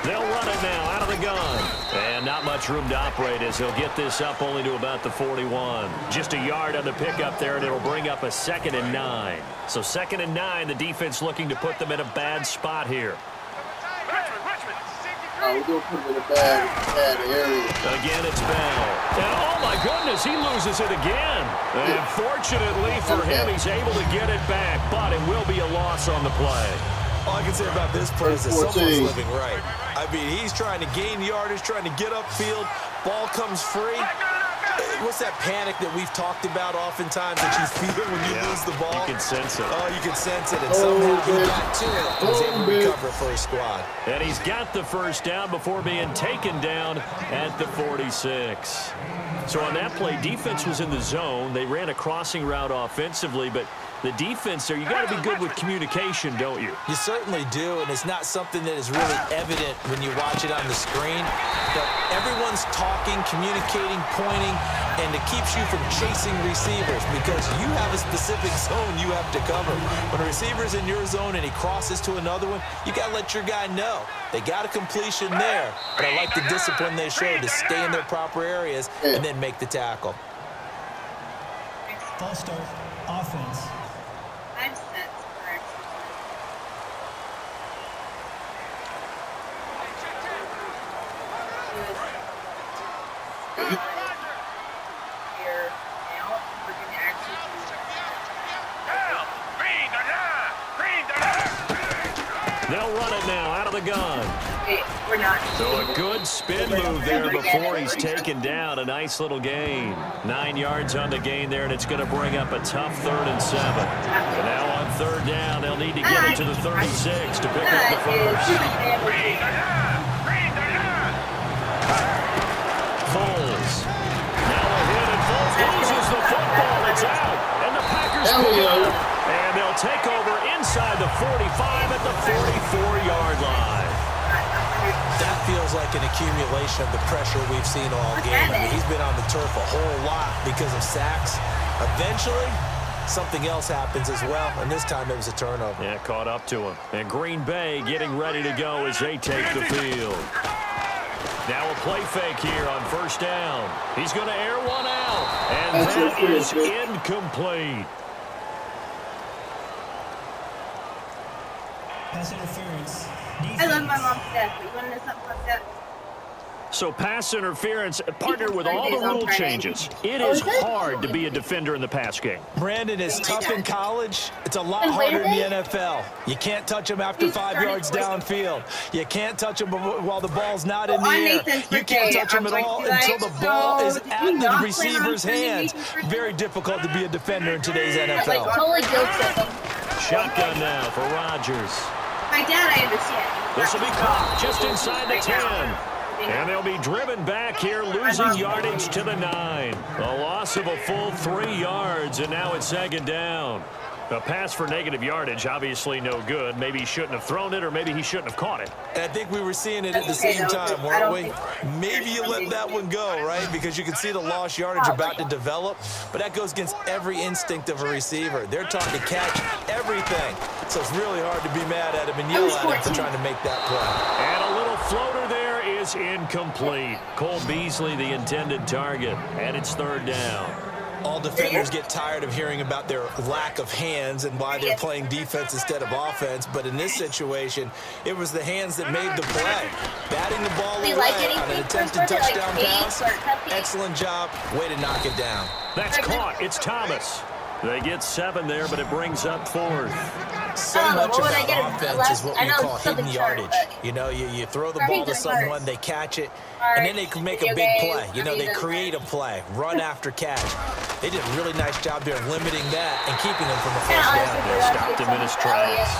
They'll run it now out of the gun. And not much room to operate as they'll get this up only to about the 41. Just a yard on the pickup there, and it'll bring up a 2nd and 9. So 2nd and 9, the defense looking to put them in a bad spot here. We're going to put them in a bad area. Again, it's Bell. And oh my goodness, he loses it again. And fortunately for him, he's able to get it back, but it will be a loss on the play. All I can say about this play is that someone's living right. I mean, he's trying to gain yardage, trying to get upfield. Ball comes free. What's that panic that we've talked about oftentimes that you feel when you lose the ball? You can sense it. Oh, you can sense it. And somehow he got to it and was able to recover for his squad. And he's got the first down before being taken down at the 46. So on that play, defense was in the zone. They ran a crossing route offensively, but the defense there, you got to be good with communication, don't you? You certainly do, and it's not something that is really evident when you watch it on the screen. But everyone's talking, communicating, pointing, and it keeps you from chasing receivers because you have a specific zone you have to cover. When a receiver's in your zone and he crosses to another one, you got to let your guy know. They got a completion there, but I like the discipline they showed to stay in their proper areas and then make the tackle. False start, offense. 5 sets correct. Here now, we're going to actually They'll run it now out of the gun. we're not. So a good spin move there before he's taken down. A nice little gain. 9 yards on the gain there, and it's going to bring up a tough 3rd and 7. And now on 3rd down, they'll need to get it to the 36 to pick up the first. Foles. Now a hit, and Foles loses the football. It's out. And the Packers pick it up. And they'll take over inside the 45 at the 44-yard line. That feels like an accumulation of the pressure we've seen all game. I mean, he's been on the turf a whole lot because of sacks. Eventually, something else happens as well, and this time it was a turnover. Yeah, caught up to him. And Green Bay getting ready to go as they take the field. Now a play fake here on 1st down. He's going to air one out, and that is incomplete. Pass interference. I love my mom to death, but you want to know something like that? So pass interference, partner with all the rule changes. It is hard to be a defender in the pass game. Brandon, is tough in college. It's a lot harder in the NFL. You can't touch him after 5 yards downfield. You can't touch him while the ball's not in the air. You can't touch him at all until the ball is at the receiver's hands. Very difficult to be a defender in today's NFL. Shotgun now for Rodgers. My dad, I understand. This will be caught just inside the 10. And they'll be driven back here, losing yardage to the 9. A loss of a full 3 yards, and now it's 2nd down. A pass for negative yardage, obviously no good. Maybe he shouldn't have thrown it, or maybe he shouldn't have caught it. And I think we were seeing it at the same time, weren't we? Maybe you let that one go, right? Because you can see the lost yardage about to develop, but that goes against every instinct of a receiver. They're taught to catch everything, so it's really hard to be mad at him and yell at him for trying to make that play. And a little floater there is incomplete. Cole Beasley, the intended target, and it's 3rd down. All defenders get tired of hearing about their lack of hands and why they're playing defense instead of offense. But in this situation, it was the hands that made the play. Batting the ball away on an attempted touchdown pass. Excellent job. Way to knock it down. That's caught. It's Thomas. They get 7 there, but it brings up 4th. So much about offense is what we call hidden yardage. You know, you throw the ball to someone, they catch it, and then they can make a big play. You know, they create a play, run after catch. They did a really nice job there limiting that and keeping them from the first down. They stopped him in his tracks.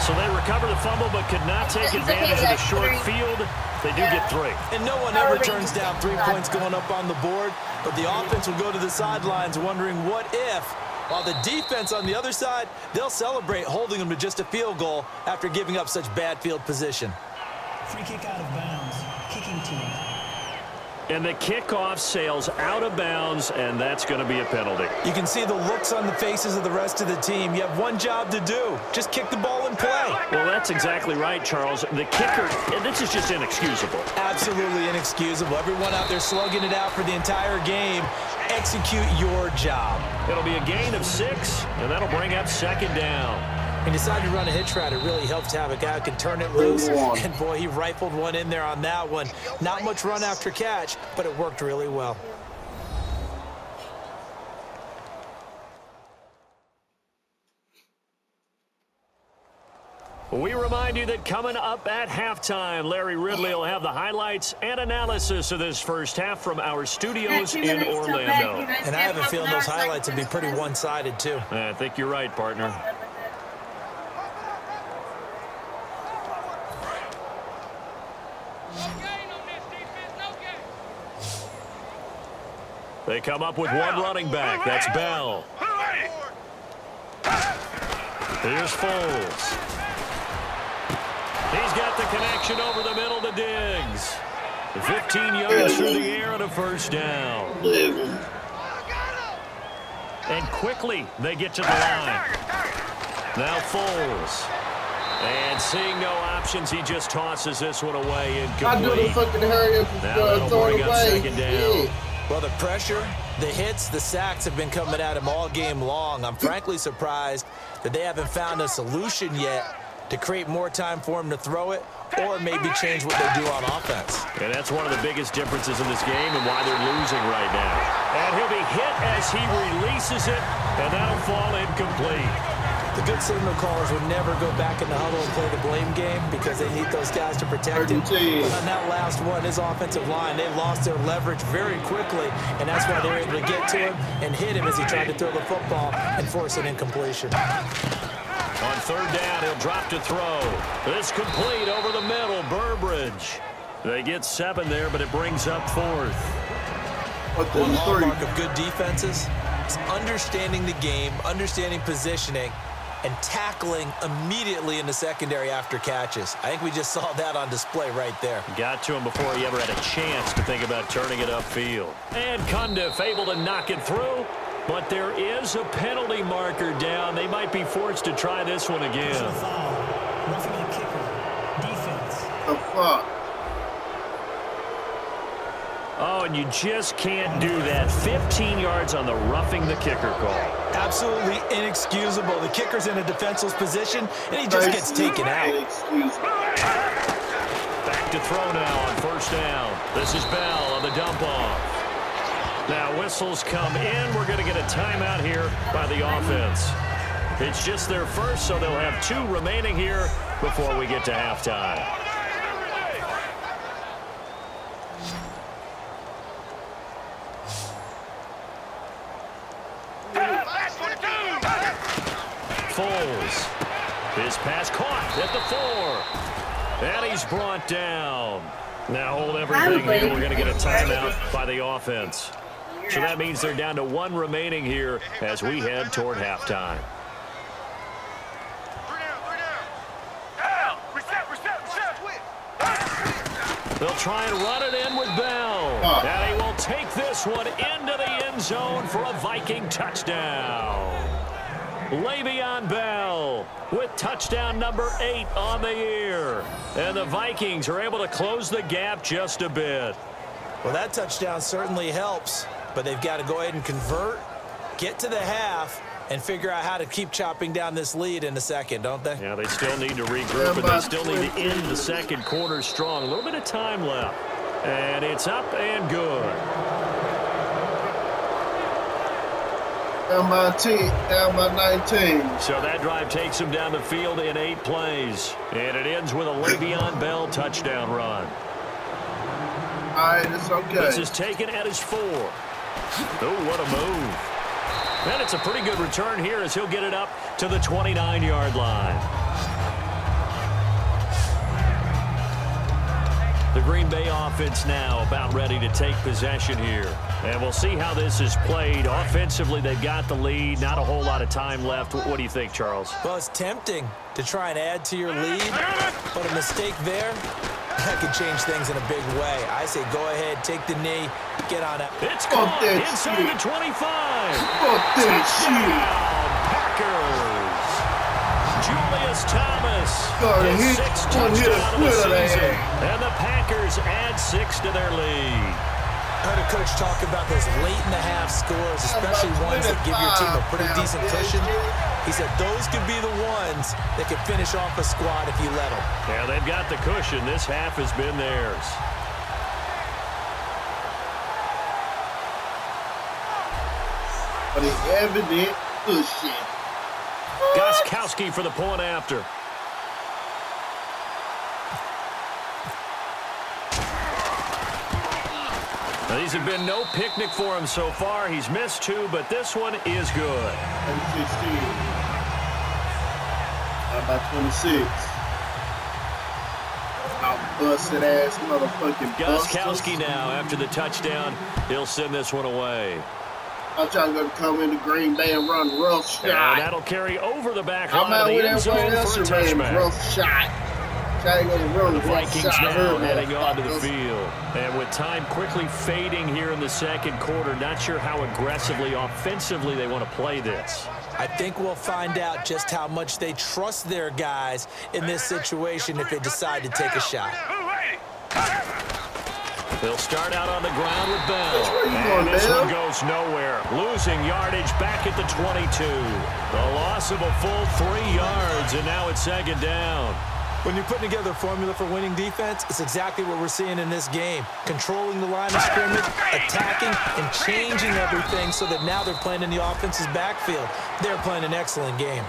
So they recover the fumble, but could not take advantage of the short field. They do get 3. And no one ever turns down 3 points going up on the board, but the offense will go to the sidelines wondering what if While the defense on the other side, they'll celebrate holding them to just a field goal after giving up such bad field position. Free kick out of bounds. Kicking team. And the kickoff sails out of bounds, and that's going to be a penalty. You can see the looks on the faces of the rest of the team. You have one job to do. Just kick the ball and play. Well, that's exactly right, Charles. The kicker, and this is just inexcusable. Absolutely inexcusable. Everyone out there slugging it out for the entire game. Execute your job. It'll be a gain of 6, and that'll bring up 2nd down. He decided to run a hitch route. It really helps to have a guy who can turn it loose. And, boy, he rifled one in there on that one. Not much run after catch, but it worked really well. We remind you that coming up at halftime, Larry Ridley will have the highlights and analysis of this first half from our studios in Orlando. And I have a feeling those highlights will be pretty one-sided, too. I think you're right, partner. They come up with one running back. That's Bell. Here's Foles. He's got the connection over the middle to Diggs. 15 yards through the air and a first down. And quickly they get to the line. Now Foles. And seeing no options, he just tosses this one away incomplete. I do the fucking hurry up now that'll bring up 2nd down. Yeah. Well, the pressure, the hits, the sacks have been coming at him all game long. I'm frankly surprised that they haven't found a solution yet to create more time for him to throw it or maybe change what they do on offense. And that's one of the biggest differences in this game and why they're losing right now. And he'll be hit as he releases it, and that'll fall incomplete. The good signal callers would never go back in the huddle and play the blame game because they need those guys to protect him. But on that last one, his offensive line, they lost their leverage very quickly, and that's why they were able to get to him and hit him as he tried to throw the football and force an incompletion. On 3rd down, he'll drop to throw. This complete over the middle, Burbridge. They get 7 there, but it brings up 4th. One hallmark of good defenses is understanding the game, understanding positioning, and tackling immediately in the secondary after catches. I think we just saw that on display right there. Got to him before he ever had a chance to think about turning it upfield. And Cundiff able to knock it through, but there is a penalty marker down. They might be forced to try this one again. Roughing the kicker. Defense. The fuck? Oh, and you just can't do that. 15 yards on the roughing the kicker call. Absolutely inexcusable. The kicker's in a defenseless position, and he just gets taken out. Back to throw now on 1st down. This is Bell on the dump off. Now whistles come in. We're going to get a timeout here by the offense. It's just their first, so they'll have 2 remaining here before we get to halftime. Foles. His pass caught at the 4. And he's brought down. Now hold everything here. We're going to get a timeout by the offense. So that means they're down to 1 remaining here as we head toward halftime. They'll try and run it in with Bell. And he will take this one into the end zone for a Viking touchdown. Le'Veon Bell with touchdown number 8 on the year. And the Vikings are able to close the gap just a bit. Well, that touchdown certainly helps, but they've got to go ahead and convert, get to the half, and figure out how to keep chopping down this lead in the second, don't they? Yeah, they still need to regroup, and they still need to end the second quarter strong. A little bit of time left. And it's up and good. Down by 10, down by 19. So that drive takes him down the field in 8 plays. And it ends with a Le'Veon Bell touchdown run. All right, it's okay. This is taken at his 4. Oh, what a move. And it's a pretty good return here as he'll get it up to the 29-yard line. The Green Bay offense now about ready to take possession here. And we'll see how this is played. Offensively, they've got the lead. Not a whole lot of time left. What do you think, Charles? Well, it's tempting to try and add to your lead, but a mistake there, that could change things in a big way. I say go ahead, take the knee, get on it. It's caught inside the 25. Touchdown, Packers. Julius Thomas, his sixth touchdown of the season. And the Packers add 6 to their lead. I heard a coach talk about those late-in-the-half scores, especially ones that give your team a pretty decent cushion. He said those could be the ones that could finish off a squad if you let them. Yeah, they've got the cushion. This half has been theirs. But it's evident cushion. Gostkowski for the point after. Now, these have been no picnic for him so far. He's missed 2, but this one is good. How about 26? Out busted ass motherfucking Gostkowski now after the touchdown. He'll send this one away. I'm trying to come into Green Bay and run rough shot. And that'll carry over the back line of the end zone for a ran touchback. rough shot. Trying to run The rough Vikings shot. now heading onto the field. And with time quickly fading here in the second quarter, not sure how aggressively, offensively they want to play this. I think we'll find out just how much they trust their guys in this situation if they decide to take a shot. They'll start out on the ground with Bell. And this one goes nowhere. Losing yardage back at the 22. The loss of a full 3 yards, and now it's second down. When you're putting together a formula for winning defense, it's exactly what we're seeing in this game. Controlling the line of scrimmage, attacking, and changing everything so that now they're playing in the offense's backfield. They're playing an excellent game.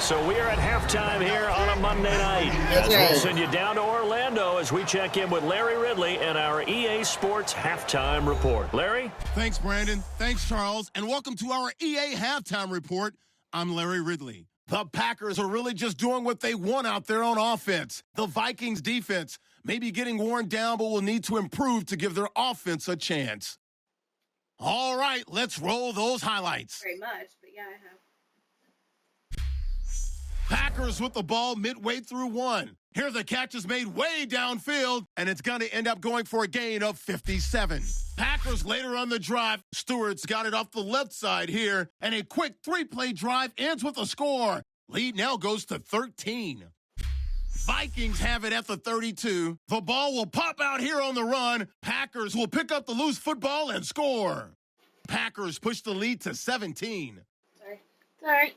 So we are at halftime here on a Monday night. As we'll send you down to Orlando as we check in with Larry Ridley and our EA Sports Halftime Report. Larry? Thanks, Brandon. Thanks, Charles. And welcome to our EA Halftime Report. I'm Larry Ridley. The Packers are really just doing what they want out there on offense. The Vikings defense may be getting worn down, but will need to improve to give their offense a chance. All right, let's roll those highlights. Very much, but yeah, I have. Packers with the ball midway through 1. Here the catch is made way downfield, and it's going to end up going for a gain of 57. Packers later on the drive. Stewart's got it off the left side here, and a quick 3-play drive ends with a score. Lead now goes to 13. Vikings have it at the 32. The ball will pop out here on the run. Packers will pick up the loose football and score. Packers push the lead to 17. Sorry.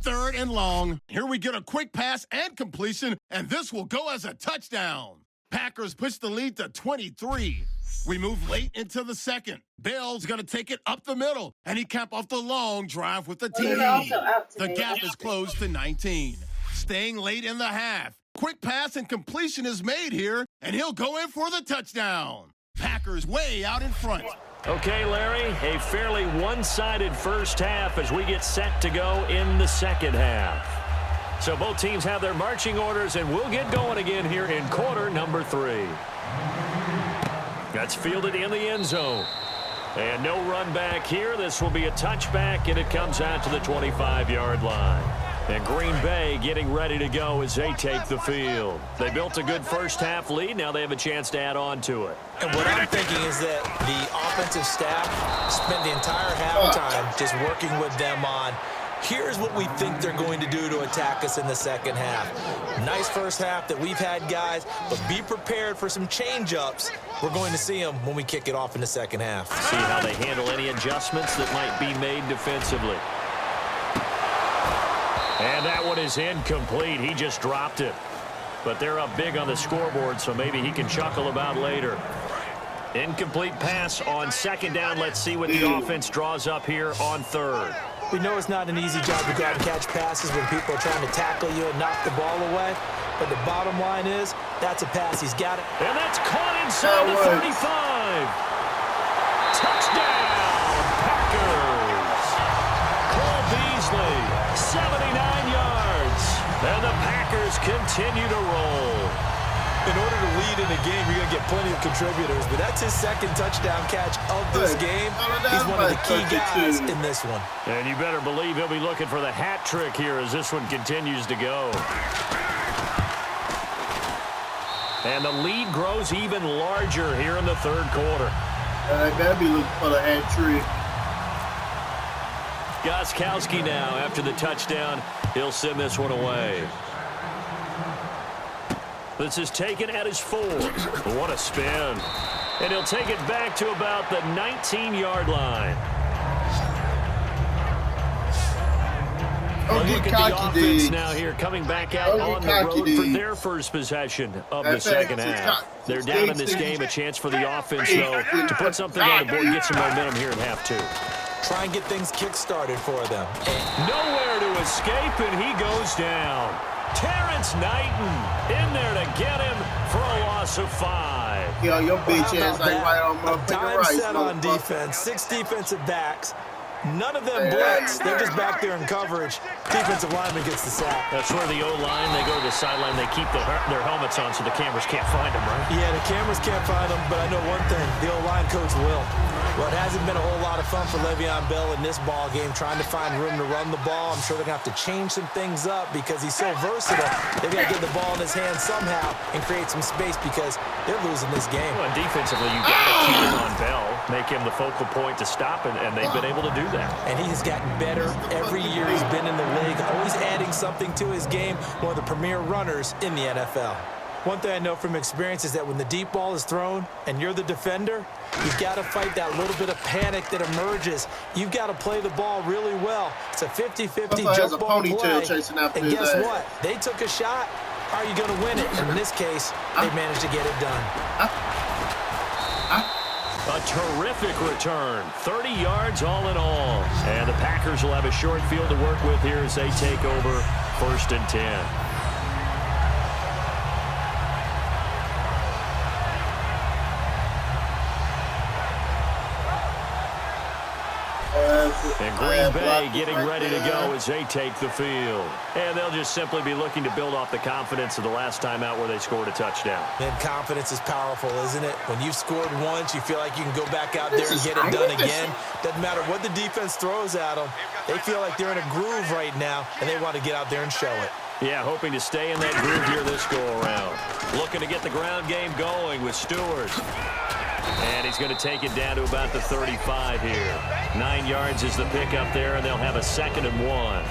3rd and long. Here we get a quick pass and completion, and this will go as a touchdown. Packers push the lead to 23. We move late into the second. Bell's going to take it up the middle, and he cap off the long drive with the TD. The gap is closed to 19. Staying late in the half. Quick pass and completion is made here, and he'll go in for the touchdown. Packers way out in front. Okay, Larry, a fairly one-sided first half as we get set to go in the second half. So both teams have their marching orders, and we'll get going again here in quarter number 3. That's fielded in the end zone. And no run back here. This will be a touchback, and it comes out to the 25-yard line. And Green Bay getting ready to go as they take the field. They built a good first half lead. Now they have a chance to add on to it. And what I'm thinking is that the offensive staff spent the entire halftime just working with them on, here's what we think they're going to do to attack us in the second half. Nice first half that we've had, guys, but be prepared for some change-ups. We're going to see them when we kick it off in the second half. See how they handle any adjustments that might be made defensively. And that one is incomplete. He just dropped it. But they're up big on the scoreboard, so maybe he can chuckle about later. Incomplete pass on second down. Let's see what the offense draws up here on 3rd. We know it's not an easy job to go out and catch passes when people are trying to tackle you and knock the ball away. But the bottom line is, that's a pass. He's got it. And that's caught inside the 35. Touchdown, Packers. Cole Beasley, 79 yards. And the Packers continue to roll. In order to lead in a game, you're going to get plenty of contributors, but that's his second touchdown catch of this game. He's one of the key guys in this one. And you better believe he'll be looking for the hat trick here as this one continues to go. And the lead grows even larger here in the third quarter. I gotta be looking for the hat trick. Gostkowski now after the touchdown. He'll send this one away. This is taken at his 4. What a spin. And he'll take it back to about the 19-yard line. Look at the offense now here coming back out on the road for their first possession of the second half. They're down in this game. A chance for the offense, though, to put something on the board and get some momentum here in half 2. Try and get things kick-started for them. Nowhere to escape, and he goes down. Terrence Knighton in there to get him for a loss of 5. Yo, your bitch ass ain't right on my Time set on defense. 6 defensive backs. None of them blitz. They're just back there in coverage. Defensive lineman gets the sack. That's where the O-line, they go to the sideline, they keep their helmets on so the cameras can't find them, right? Yeah, the cameras can't find them, but I know one thing. The O-line coach will. Well, it hasn't been a whole lot of fun for Le'Veon Bell in this ball game, trying to find room to run the ball. I'm sure they're going to have to change some things up because he's so versatile. They've got to get the ball in his hands somehow and create some space because they're losing this game. Well, and defensively, you've got to key in on Bell, make him the focal point to stop, and they've been able to do that. And he has gotten better every year he's been in the league, always adding something to his game, one of the premier runners in the NFL. One thing I know from experience is that when the deep ball is thrown and you're the defender, you've got to fight that little bit of panic that emerges. You've got to play the ball really well. It's a 50-50 jump ball play. And guess what? They took a shot. Are you going to win it? And in this case, they managed to get it done. A terrific return. 30 yards all in all. And the Packers will have a short field to work with here as they take over 1st and 10. And Green Bay getting ready to go as they take the field. And they'll just simply be looking to build off the confidence of the last time out where they scored a touchdown. And confidence is powerful, isn't it? When you've scored once, you feel like you can go back out there and get it done again. Doesn't matter what the defense throws at them. They feel like they're in a groove right now, and they want to get out there and show it. Yeah, hoping to stay in that groove here this go-around. Looking to get the ground game going with Stewart. And he's going to take it down to about the 35 here. 9 yards is the pickup there, and they'll have a 2nd and 1.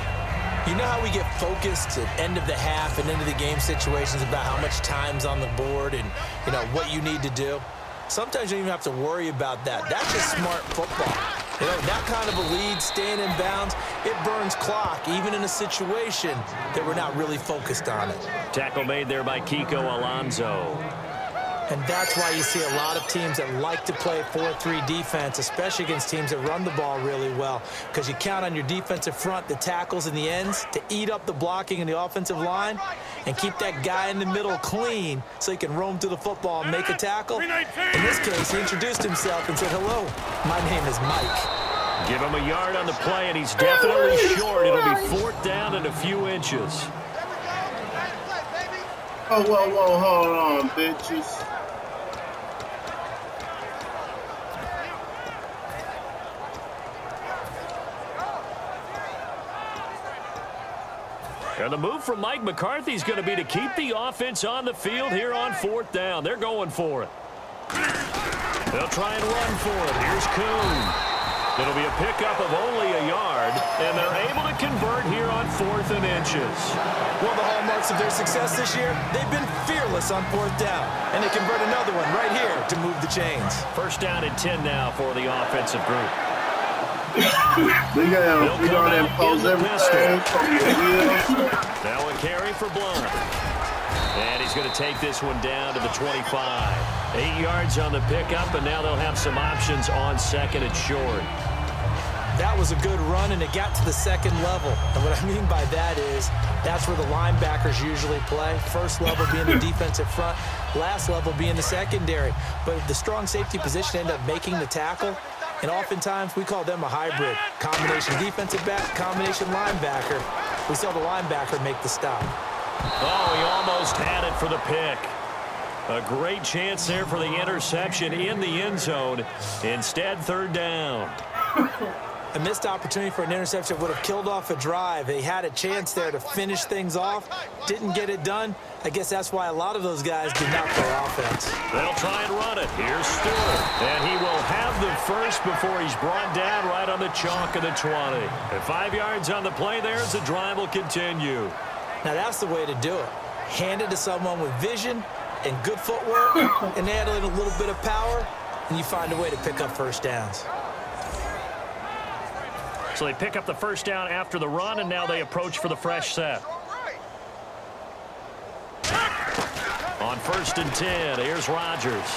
You know how we get focused at end of the half and into the game situations about how much time's on the board and, you know, what you need to do? Sometimes you don't even have to worry about that. That's just smart football. You know, that kind of a lead, staying in bounds, it burns clock, even in a situation that we're not really focused on it. Tackle made there by Kiko Alonso. And that's why you see a lot of teams that like to play 4-3 defense, especially against teams that run the ball really well, because you count on your defensive front, the tackles and the ends, to eat up the blocking in the offensive line and keep that guy in the middle clean so he can roam through the football and make a tackle. In this case, he introduced himself and said, "Hello, my name is Mike." Give him a yard on the play, and he's definitely short. It'll be 4th down and a few inches. Oh, whoa, hold on, bitches. And the move from Mike McCarthy is going to be to keep the offense on the field here on 4th down. They're going for it. They'll try and run for it. Here's Kuhn. It'll be a pickup of only a yard, and they're able to convert here on 4th and inches. One of the hallmarks of their success this year, they've been fearless on 4th down, and they convert another one right here to move the chains. 1st down and 10 now for the offensive group. We got to impose everything. Now a carry for Blunt. And he's going to take this one down to the 25. 8 yards on the pickup, and now they'll have some options on 2nd and short. That was a good run, and it got to the 2nd level. And what I mean by that is that's where the linebackers usually play. First level being the defensive front, last level being the secondary. But the strong safety position ended up making the tackle. And oftentimes, we call them a hybrid. Combination defensive back, combination linebacker. We saw the linebacker make the stop. Oh, he almost had it for the pick. A great chance there for the interception in the end zone. Instead, third down. A missed opportunity for an interception would have killed off a drive. They had a chance there to finish things off. Didn't get it done. I guess that's why a lot of those guys did not play offense. They'll try and run it. Here's Stewart. And he will have the first before he's brought down right on the chalk of the 20. And 5 yards on the play there as the drive will continue. Now that's the way to do it. Hand it to someone with vision and good footwork and add in a little bit of power, and you find a way to pick up first downs. So they pick up the first down after the run, and now they approach for the fresh set. On 1st and 10, here's Rodgers.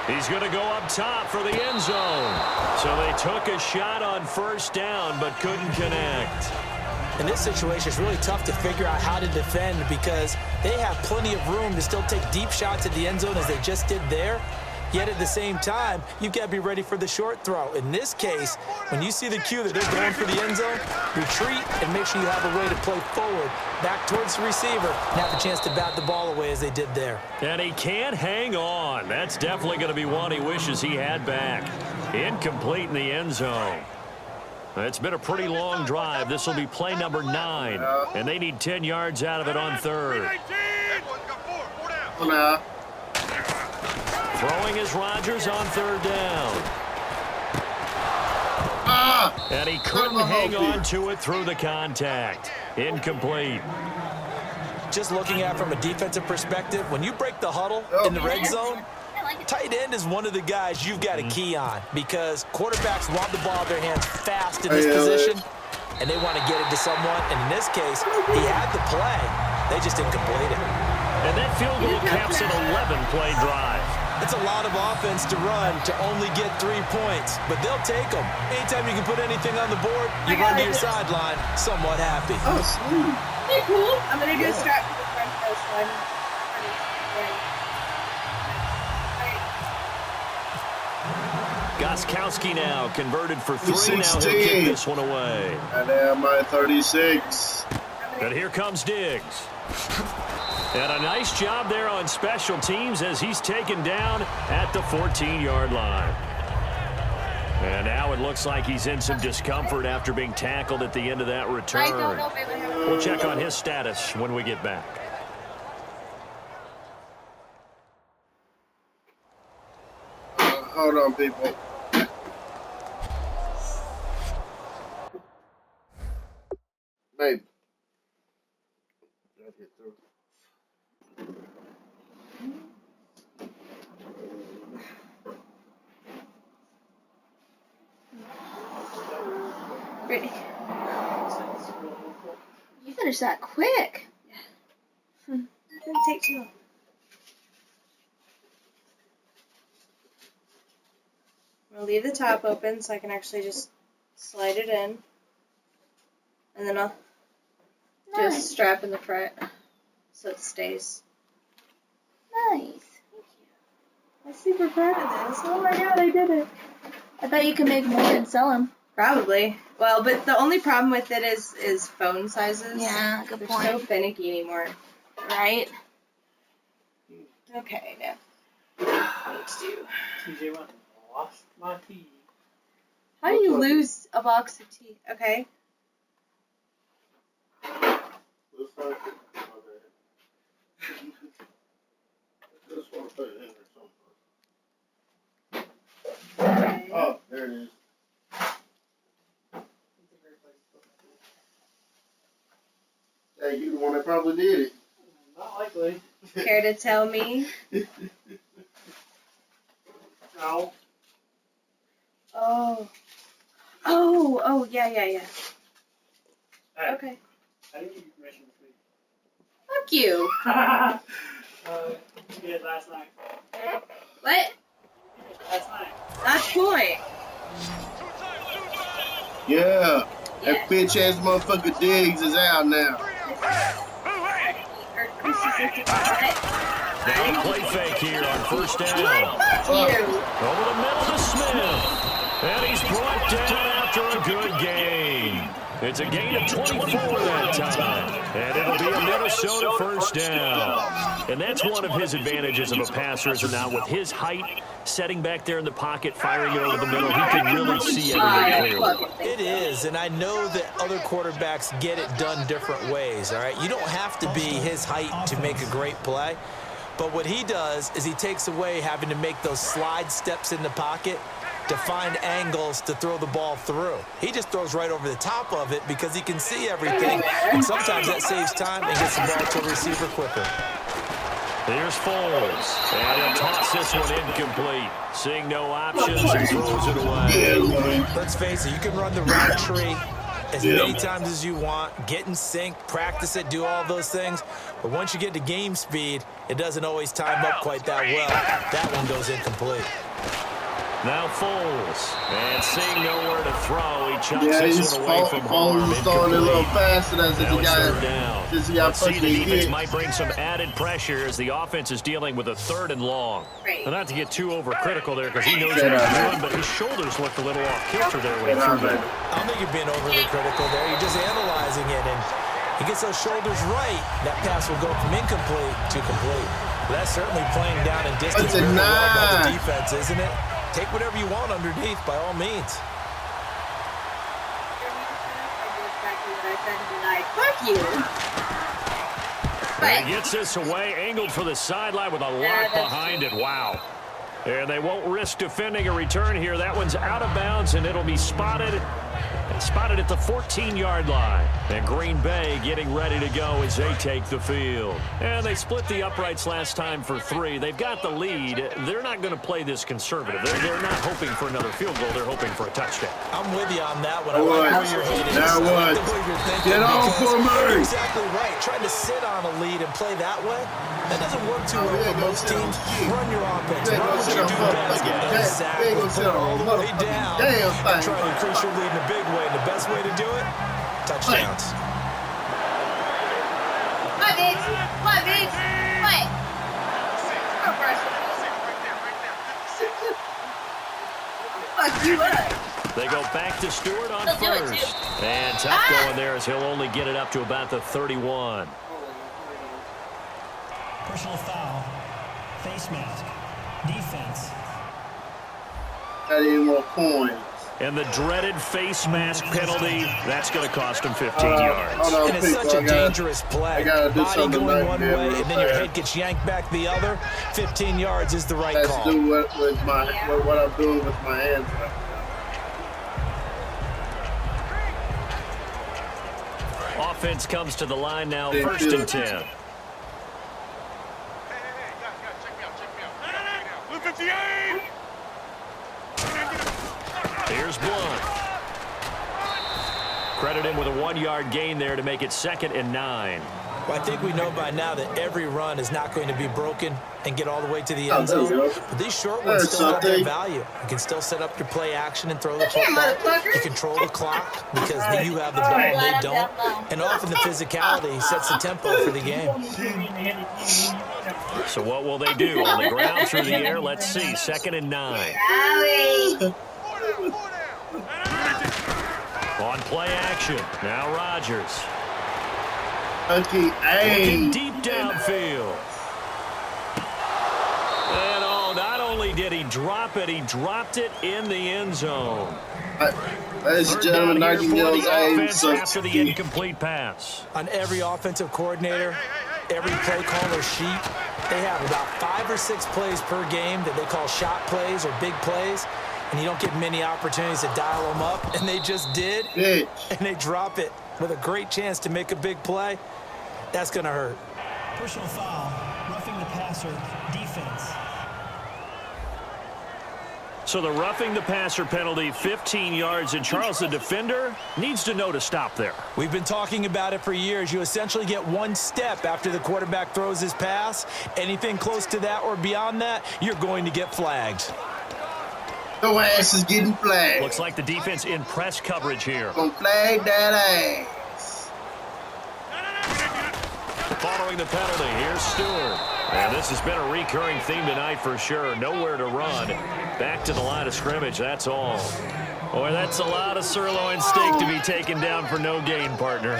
He's going to go up top for the end zone. So they took a shot on first down, but couldn't connect. In this situation, it's really tough to figure out how to defend because they have plenty of room to still take deep shots at the end zone as they just did there. Yet at the same time, you've got to be ready for the short throw. In this case, when you see the cue that they're going for the end zone, retreat and make sure you have a way to play forward, back towards the receiver, and have a chance to bat the ball away as they did there. And he can't hang on. That's definitely going to be one he wishes he had back. Incomplete in the end zone. It's been a pretty long drive. This will be play number 9, and they need 10 yards out of it on 3rd. Throwing is Rodgers on 3rd down. And he couldn't hang on to it through the contact. Incomplete. Just looking at it from a defensive perspective, when you break the huddle in the red zone, tight end is one of the guys you've got to key on because quarterbacks want the ball in their hands fast in this position, and they want to get it to someone. And in this case, he had the play. They just didn't complete it. And that field goal caps an 11-play drive. It's a lot of offense to run to only get 3 points, but they'll take them. Anytime you can put anything on the board, you run to your sideline somewhat happy. Oh, sweet. Hey, cool. I'm going to do a strap to the front post one. Goskowski now converted for 3. Now he'll kick this one away. And now my 36. And here comes Diggs. And a nice job there on special teams as he's taken down at the 14-yard line. And now it looks like he's in some discomfort after being tackled at the end of that return. We'll check on his status when we get back. Hold on, people. Babe. Ready. You finished that quick. Yeah. Didn't take too long. I'm going to leave the top open so I can actually just slide it in. And then I'll do a strap in the front so it stays. Nice. Thank you. I'm super proud of this. Oh my god, I did it. I bet you can make more and sell them. Probably. Well, but the only problem with it is phone sizes. Yeah, good They're point. so finicky anymore. Right? Okay, now. Let's do. TJ went and lost my tea. How do you lose a box of tea? Okay. Oh, there it is. Hey, you the one that probably did it. Not likely. Care to tell me? No. Oh, yeah. Hey, Okay. I didn't give you permission to speak. Fuck you. You did last night. What? Last night. That's point. Yeah. That bitch ass motherfucker Diggs is out now. They play fake here on first down. Fuck you. Over the middle to Smith. And he's brought down after a good gain. It's a gain of 24 that time. And it'll be a Minnesota first down. And that's one of his advantages of a passer is now with his height, setting back there in the pocket, firing it over the middle, he can really see everything clearly. It is, and I know that other quarterbacks get it done different ways, all right? You don't have to be his height to make a great play. But what he does is he takes away having to make those slide steps in the pocket to find angles to throw the ball through. He just throws right over the top of it because he can see everything, and sometimes that saves time and gets the ball to a receiver quicker. Here's Foles, and he'll toss this one incomplete. Seeing no options, he throws it away. Let's face it, you can run the route tree as many times as you want, get in sync, practice it, do all those things. But once you get to game speed, it doesn't always time up quite that well. That one goes incomplete. Now Foles, and seeing nowhere to throw, he chucks this one away from home. Foles throwing a little faster than Let's see, the defense might bring some added pressure as the offense is dealing with a 3rd and long. Now, not to get too overcritical there because he knows what he's doing, but his shoulders looked a little off kilter there when he threw that. I don't think you're being overly critical there. You're just analyzing it, and he gets those shoulders right. That pass will go from incomplete to complete. That's certainly playing down in distance very well by the defense, isn't it? Take whatever you want underneath, by all means. Fuck you. And he gets this away, angled for the sideline with a lot behind it. Wow. And they won't risk defending a return here. That one's out of bounds, and it'll be spotted at the 14-yard line. And Green Bay getting ready to go as they take the field. And they split the uprights last time for 3. They've got the lead. They're not going to play this conservative. They're not hoping for another field goal. They're hoping for a touchdown. I'm with you on that one. I like where you're headed. Now what? Get off for me. You're exactly right. Trying to sit on a lead and play that way, that doesn't work too well for most teams. Run your offense. Run what you do best. Exactly. Put it all the way down. And try to increase your lead in a big way. The best way to do it, touchdowns. What, bitch? What, bitch? What? Fuck you up. They go back to Stewart on first. And tough going there as he'll only get it up to about the 31. Personal foul. Face mask. Defense. Got any more points? And the dreaded face mask penalty, that's going to cost him 15 yards. And it's such a dangerous play. Body going one way, and then your head gets yanked back the other. 15 yards is the right call. Do what I'm doing with my hands. Offense comes to the line now, 1st and 10. Check me out. 58! Here's Blunt. Credit him with a 1-yard gain there to make it 2nd and 9. Well, I think we know by now that every run is not going to be broken and get all the way to the end zone. But these short ones still have their value. You can still set up your play action and throw the football. You control the clock because you have the ball and they don't. And often the physicality sets the tempo for the game. So what will they do? On the ground, through the air? Let's see. 2nd and 9. On play action. Now Rodgers. Looking deep downfield. And not only did he drop it, he dropped it in the end zone. Ladies and gentlemen, 19 yards after the incomplete pass. On every offensive coordinator, every play caller sheet, they have about 5 or 6 plays per game that they call shot plays or big plays. And you don't get many opportunities to dial them up. And they just did. And they drop it with a great chance to make a big play. That's going to hurt. Personal foul. Roughing the passer. Defense. So the roughing the passer penalty, 15 yards. And Charles, the defender, needs to know to stop there. We've been talking about it for years. You essentially get 1 step after the quarterback throws his pass. Anything close to that or beyond that, you're going to get flagged. Your ass is getting flagged. Looks like the defense in press coverage here. Gonna flag that ass. Following the penalty, here's Stewart. And this has been a recurring theme tonight for sure. Nowhere to run. Back to the line of scrimmage, that's all. Boy, that's a lot of sirloin steak to be taken down for no gain, partner.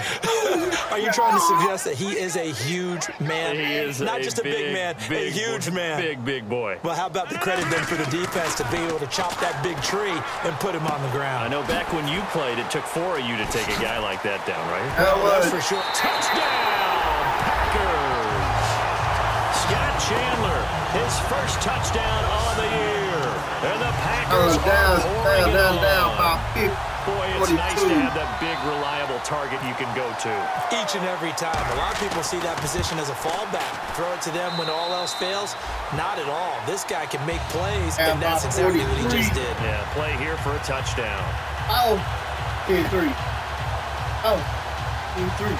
Are you trying to suggest that he is a huge man? He is not just a big man, a huge man. Big boy. Well, how about the credit then for the defense to be able to chop that big tree and put him on the ground? I know back when you played, it took 4 of you to take a guy like that down, right? That's for sure. Touchdown, Packers! Scott Chandler, his first touchdown on the year. And the Packers are pouring it on. Boy, it's nice to have that big, reliable target you can go to. Each and every time. A lot of people see that position as a fallback. Throw it to them when all else fails. Not at all. This guy can make plays, and that's exactly what he just did. Yeah, play here for a touchdown. Oh, 3. Oh, 3.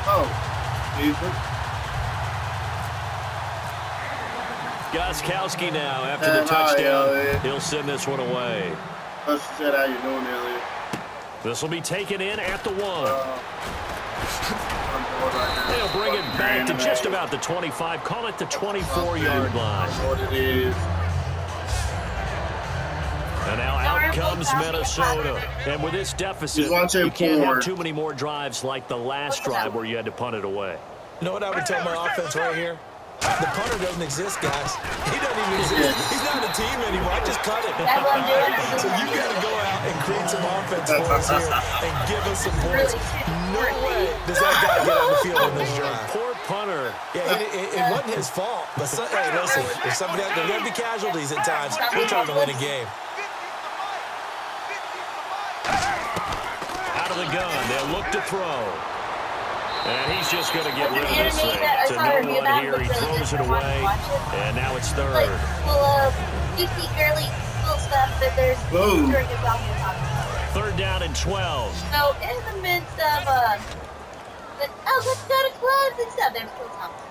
Oh, 3. Gostkowski now after the touchdown. He'll send this one away. That's how you doing, Elliot. This will be taken in at the 1. They'll bring it back to just about the 25. Call it the 24-yard line. What it is. And now out comes Minnesota. And with this deficit, you can't have too many more drives like the last drive where you had to punt it away. You know what I would tell my offense right here? The punter doesn't exist, guys. He doesn't even exist. He's not a team anymore. I just cut it. So you got to go out and create some offense for us here and give us some points. No way does that guy get on the field in this drive. Poor punter. Yeah, it wasn't his fault. But hey, listen, if somebody there's going to be casualties at times. We're trying to win a game. Out of the gun. They'll look to throw. And he's just going to get rid of this thing. To no one here. He throws it away. And now it's third. Like, well, you see early little stuff that there's during a document. 3rd down and 12. So, in the midst of, let's go to clubs and stuff, there's still something.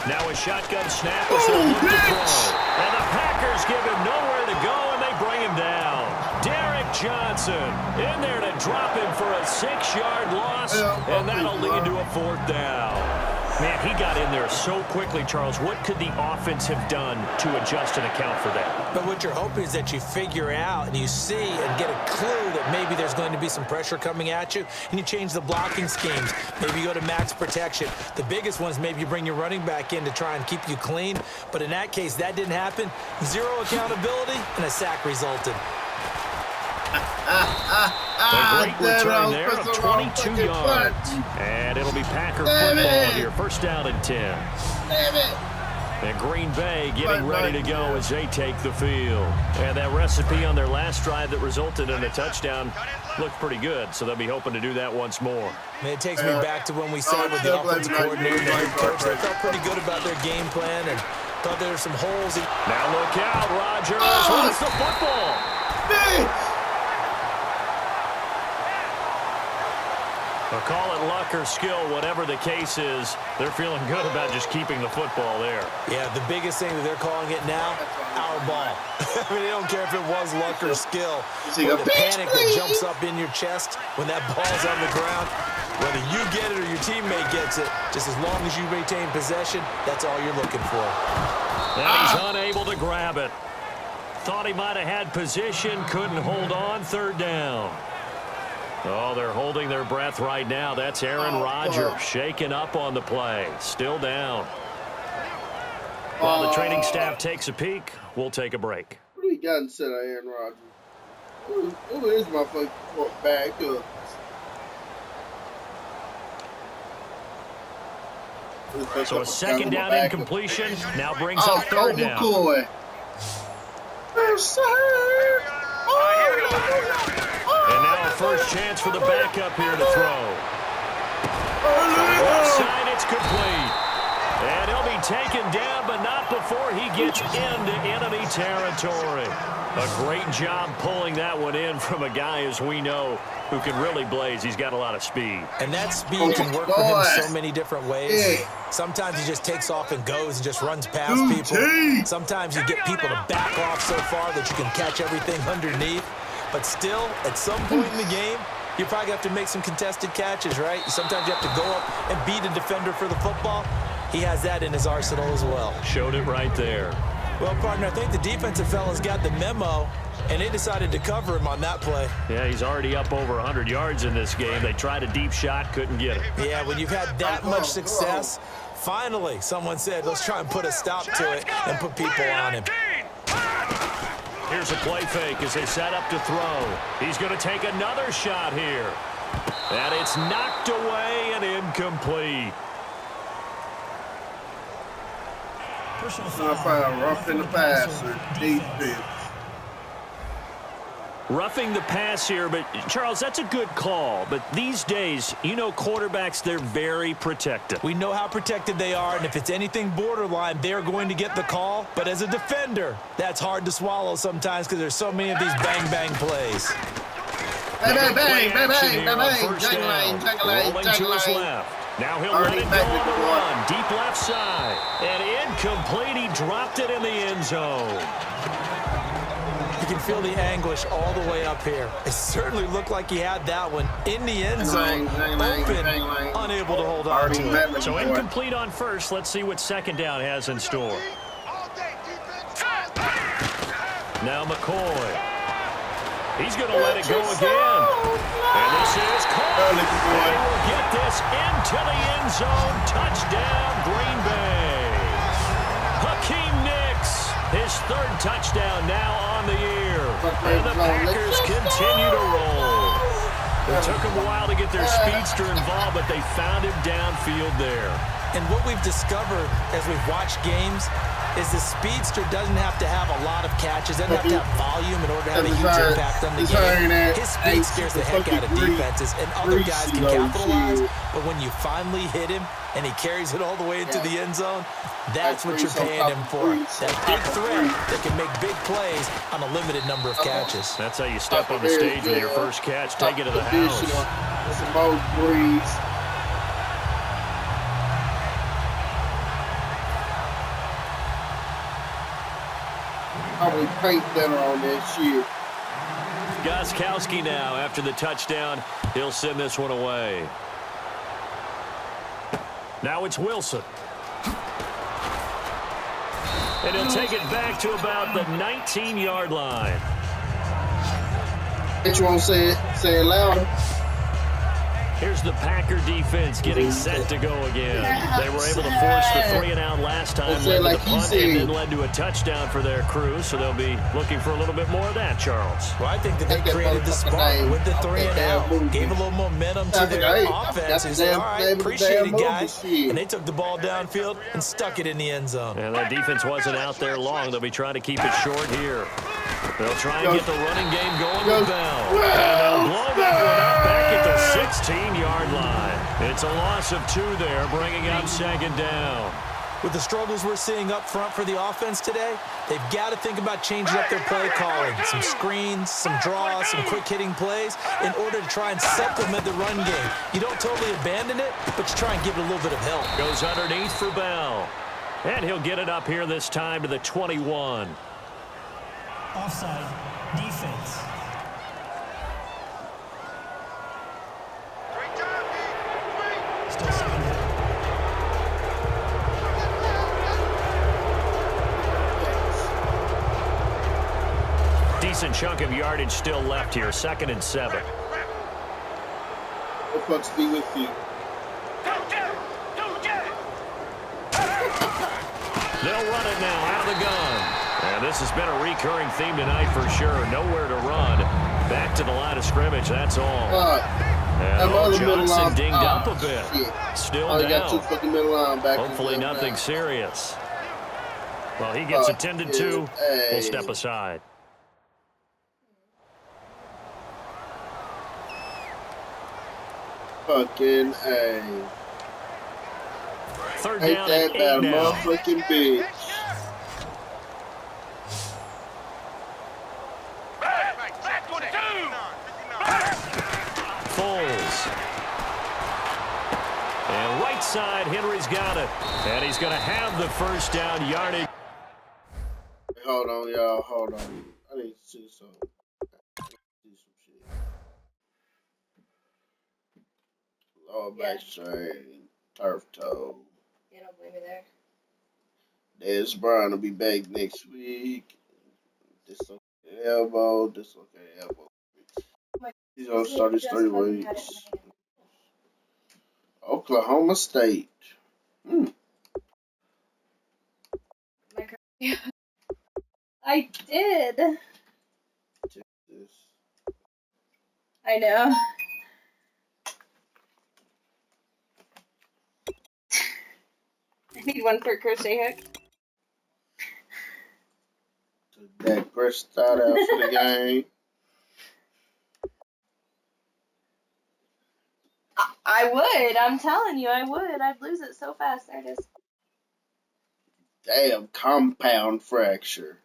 Now a shotgun snap as they look to throw. And the Packers give him nowhere to go, and they bring him down. Derek Johnson in there to drop him for a 6-yard loss, and that'll lead to a 4th down. Man, he got in there so quickly, Charles. What could the offense have done to adjust and account for that? But what you're hoping is that you figure out and you see and get a clue that maybe there's going to be some pressure coming at you, and you change the blocking schemes. Maybe you go to max protection. The biggest one is maybe you bring your running back in to try and keep you clean. But in that case, that didn't happen. 0 accountability, and a sack resulted. A great return there of 22 yards. And it'll be Packer football here. 1st down and 10. And Green Bay getting ready to go as they take the field. And that recipe on their last drive that resulted in a touchdown looked pretty good, so they'll be hoping to do that once more. Man, it takes me back to when we sat with the offensive coordinator and the head coach. They felt pretty good about their game plan and thought there were some holes. Now look out, Rodgers. Wants the football. I'll call it luck or skill, whatever the case is. They're feeling good about just keeping the football there. Yeah, the biggest thing that they're calling it now, our ball. I mean, they don't care if it was luck or skill. Or the panic that jumps up in your chest when that ball's on the ground. Whether you get it or your teammate gets it, just as long as you retain possession, that's all you're looking for. And he's unable to grab it. Thought he might have had position, couldn't hold on. 3rd down. Oh, they're holding their breath right now. That's Aaron Rodgers shaking up on the play. Still down. While the training staff takes a peek, we'll take a break. What do you got instead of Aaron Rodgers? Who is my fucking backup? So a 2nd down incompletion now brings up 3rd down. And now a first chance for the backup here to throw. Left side, it's complete. And he'll be taken down, but not before he gets into enemy territory. A great job pulling that one in from a guy, as we know, who can really blaze. He's got a lot of speed. And that speed can work for him so many different ways. Sometimes he just takes off and goes and just runs past people. Sometimes you get people to back off so far that you can catch everything underneath. But still, at some point in the game, You probably have to make some contested catches, right? Sometimes you have to go up and beat a defender for the football. He has that in his arsenal as well. Showed it right there. Well, partner, I think the defensive fellas got the memo, and they decided to cover him on that play. Yeah, he's already up over 100 yards in this game. They tried a deep shot, couldn't get it. Yeah, when you've had that much success, finally someone said, let's try and put a stop to it and put people on him. Here's a play fake as they set up to throw. He's going to take another shot here. And it's knocked away and incomplete. Personal foul, roughing the passer, defense. Roughing the pass here, but Charles, that's a good call. But these days, you know, quarterbacks, they're very protected. We know how protected they are, and if it's anything borderline, they're going to get the call. But as a defender, that's hard to swallow sometimes because there's so many of these bang-bang plays. Bang, bang, bang, bang, bang, bang, bang, Rolling to his left. Now he'll let it go on the run. Deep left side. And incomplete. He dropped it in the end zone. You can feel the anguish all the way up here. It certainly looked like he had that one in the end zone, open, unable to hold on to it. So incomplete on first. Let's see what second down has in store. Now McCoy. He's going to let it go again. And this is caught. They will get this into the end zone. Touchdown, Green Bay. Hakeem Nicks, his third touchdown now on the year. And the Packers continue to roll. It took them a while to get their speedster involved, but they found him downfield there. And what we've discovered as we've watched games is the speedster doesn't have to have a lot of catches, doesn't have to have volume in order to have a huge impact on the game. His speed scares the heck out of defenses, and other guys can capitalize. But when you finally hit him and he carries it all the way into the end zone, that's what you're paying him for. That big threat that can make big plays on a limited number of catches. That's how you step on the stage with your first catch. Take it to the house. Probably paint better on that shit. Gostkowski now after the touchdown. He'll send this one away. Now it's Wilson. And he'll take it back to about the 19-yard line. Bitch won't say it. Say it louder. Here's the Packer defense getting set to go again. They were able to force the 3-and-out last time, led to the punt, and then led to a touchdown for their crew, so they'll be looking for a little bit more of that, Charles. Well, I think that they created the spark with the 3-and-out, gave a little momentum to their offense, and said, all right, appreciate it, guys. And they took the ball downfield and stuck it in the end zone. And that defense wasn't out there long. They'll be trying to keep it short here. They'll try and get the running game going with Bell. And they'll blow that one up back at the 16-yard line. It's a loss of 2 there, bringing up second down. With the struggles we're seeing up front for the offense today, they've got to think about changing up their play calling. Some screens, some draws, some quick-hitting plays in order to try and supplement the run game. You don't totally abandon it, but you try and give it a little bit of help. Goes underneath for Bell. And he'll get it up here this time to the 21. Offside, defense. Still 7. Decent chunk of yardage still left here. 2nd and 7. What fucks be with you? They'll run it now out of the gun. And this has been a recurring theme tonight for sure. Nowhere to run. Back to the line of scrimmage, that's all. And Johnson dinged up a bit. Shit. Still down. Got 2 fucking middle linebackers. Hopefully nothing serious. Well, he gets attended to. We'll step aside. Fucking A. 3rd Ain't down that and 8 bad, now. motherfucking bitch. Foles. And right side, Henry's got it. And he's going to have the first down yardage. Hold on, y'all. Hold on. I need to see something. Lower back strain, turf toe. Yeah, don't blame me there. Dez Brown will be back next week. Dislocated elbow. He's gonna start his 3 weeks. Oklahoma State. I did. Texas. I know. I need one for crochet hook. Dak Prescott out for the game. I would. I'm telling you, I would. I'd lose it so fast. There it is. Damn, compound fracture.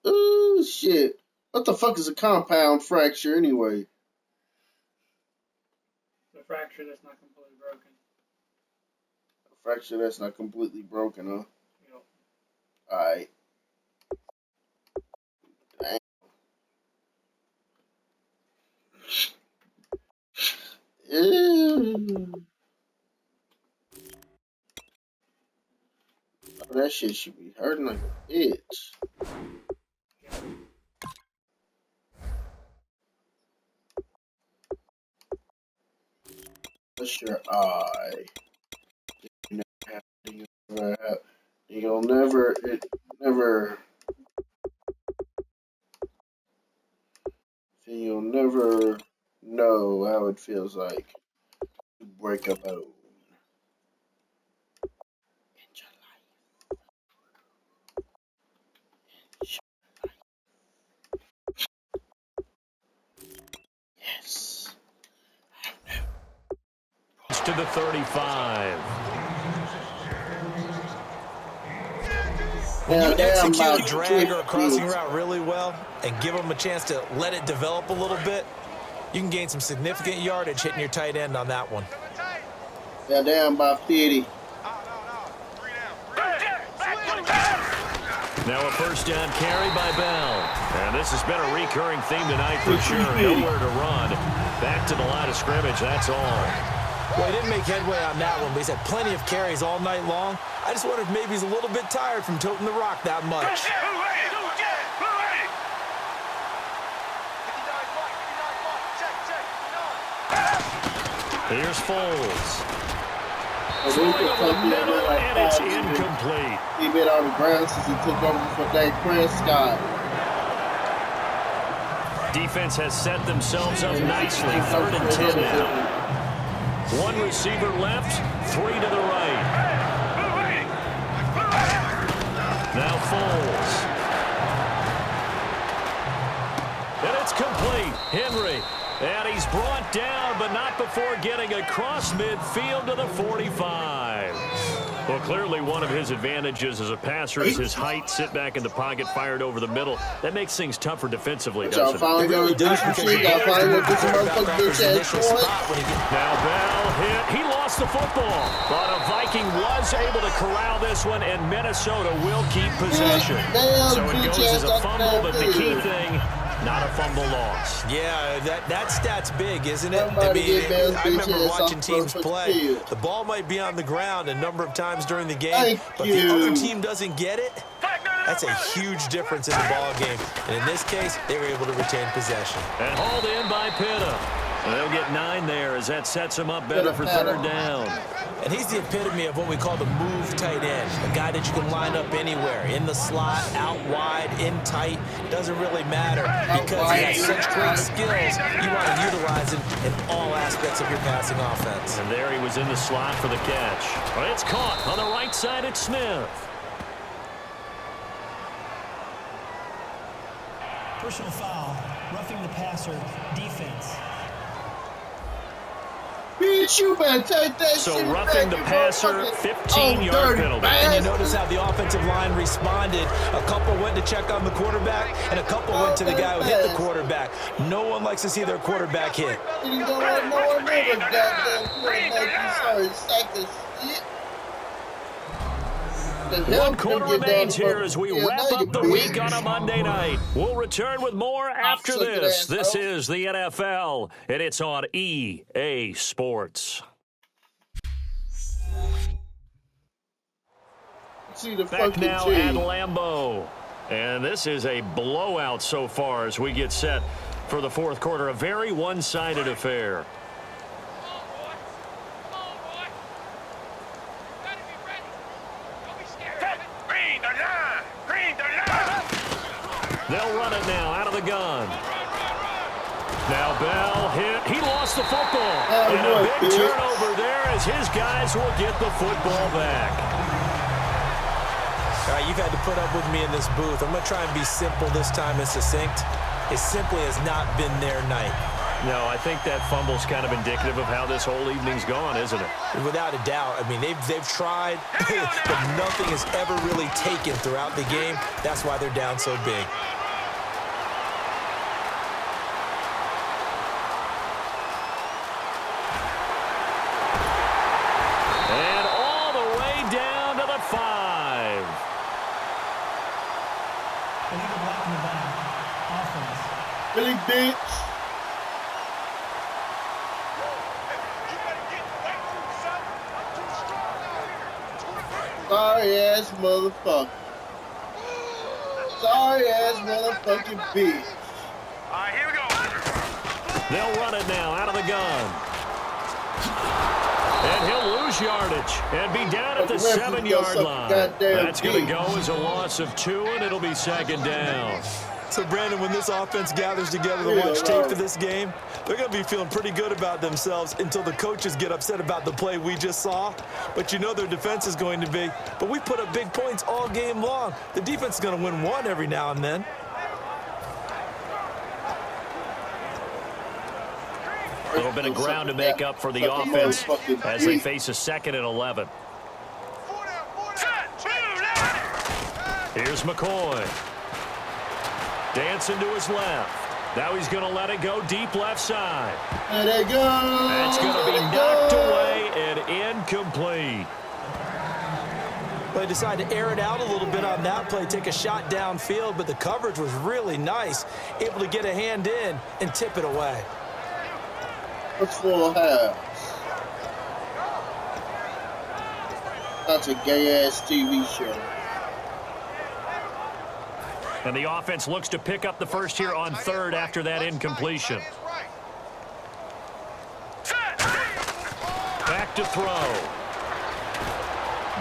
Ooh, shit. What the fuck is a compound fracture anyway? The fracture that's not completely broken. A fracture that's not completely broken, huh? Yep. Alright. Damn. Ew. Oh, that shit should be hurting like a bitch. What's your eye? You'll never know how it feels like to break a bone. Yes. To the 35. When you execute a drag or a crossing route really well and give them a chance to let it develop a little bit, you can gain some significant yardage hitting your tight end on that one. They're down by 50. Now a first down carry by Bell. And this has been a recurring theme tonight for sure. Nowhere to run. Back to the line of scrimmage, that's all. Well, he didn't make headway on that one, but he's had plenty of carries all night long. I just wonder if maybe he's a little bit tired from toting the rock that much. Here's Foles. And it's incomplete. He been on the ground since he took over for Dak Prescott. Defense has set themselves up nicely. 3rd and 10 now. One receiver left, 3 to the right. Now Foles. And it's complete. Henry. And he's brought down, but not before getting across midfield to the 45. Well, clearly one of his advantages as a passer is his height. Sit back in the pocket, fired over the middle. That makes things tougher defensively, doesn't it? It really does, because Now Bell hit. He lost the football. But a Viking was able to corral this one, and Minnesota will keep possession. So it goes as a fumble, but the key thing, not a fumble loss. Yeah, that stat's big, isn't it? I mean, I remember watching teams play. The ball might be on the ground a number of times during the game, but the other team doesn't get it. That's a huge difference in the ball game. And in this case, they were able to retain possession. And hauled in by Pitta. And they'll get 9 there as that sets him up better for 3rd down. And he's the epitome of what we call the move tight end, a guy that you can line up anywhere, in the slot, out wide, in tight, doesn't really matter, because he has such great skills. You want to utilize him in all aspects of your passing offense. And there he was in the slot for the catch. But it's caught on the right side at Smith. Personal foul, roughing the passer, defense. Bitch, you better take that so shit roughing back, the passer, 15-yard penalty. And you notice how the offensive line responded. A couple went to check on the quarterback, and a couple went to the guy who hit the quarterback. No one likes to see their quarterback hit. You don't want no one ever goddamn quarterback. You sorry, sack the shit. One quarter remains here as we wrap up the week on a Monday night. We'll return with more after this. This is the NFL, and it's on EA Sports. Back now at Lambeau. And this is a blowout so far as we get set for the fourth quarter. A very one-sided affair. They'll run it now out of the gun. Now Bell hit. He lost the football. And a big turnover there as his guys will get the football back. All right, you've had to put up with me in this booth. I'm going to try and be simple this time and succinct. It simply has not been their night. No, I think that fumble's kind of indicative of how this whole evening's gone, isn't it? Without a doubt. I mean, they've tried, but nothing has ever really taken throughout the game. That's why they're down so big. And all the way down to the 5. Really, bitch. Sorry ass motherfucker. Sorry ass motherfucking bitch. Alright, here we go. They'll run it now out of the gun. And he'll lose yardage and be down at the 7-yard line. That's going to go as a loss of 2, and it'll be second down. So, Brandon, when this offense gathers together to watch tape for this game, they're going to be feeling pretty good about themselves until the coaches get upset about the play we just saw. But you know their defense is going to be. But we put up big points all game long. The defense is going to win one every now and then. A little bit of ground to make up for the offense as they face a 2nd and 11. Here's McCoy. Dancing to his left. Now he's going to let it go deep left side. Let it go. That's going to be knocked away and incomplete. They decided to air it out a little bit on that play, take a shot downfield, but the coverage was really nice. Able to get a hand in and tip it away. What's full house? That's a gay-ass TV show. And the offense looks to pick up the first here on 3rd after that incompletion. Back to throw.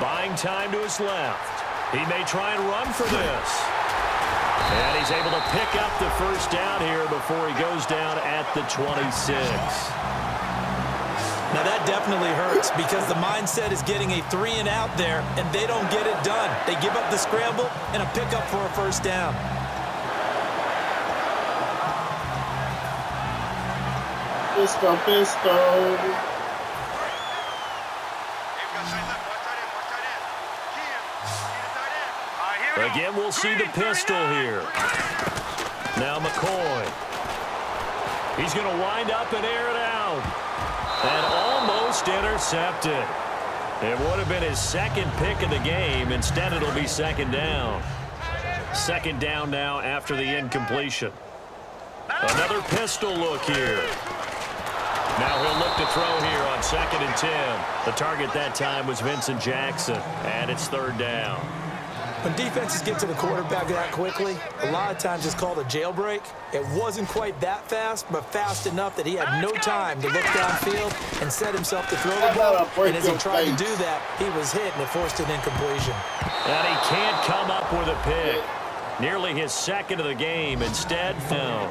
Buying time to his left. He may try and run for this. And he's able to pick up the first down here before he goes down at the 26. Now that definitely hurts because the mindset is getting a 3-and-out there, and they don't get it done. They give up the scramble and a pickup for a first down. Pistol. Again, we'll see the pistol here. Now McCoy. He's going to wind up and air it out. And almost intercepted. It would have been his 2nd pick of the game. Instead, it'll be 2nd down. 2nd down now after the incompletion. Another pistol look here. Now he'll look to throw here on 2nd and 10. The target that time was Vincent Jackson. And it's 3rd down. When defenses get to the quarterback that quickly, a lot of times it's called a jailbreak. It wasn't quite that fast, but fast enough that he had no time to look downfield and set himself to throw the ball. And as he tried to do that, he was hit, and it forced an incompletion. And he can't come up with a pick. Nearly his 2nd of the game. Instead, no.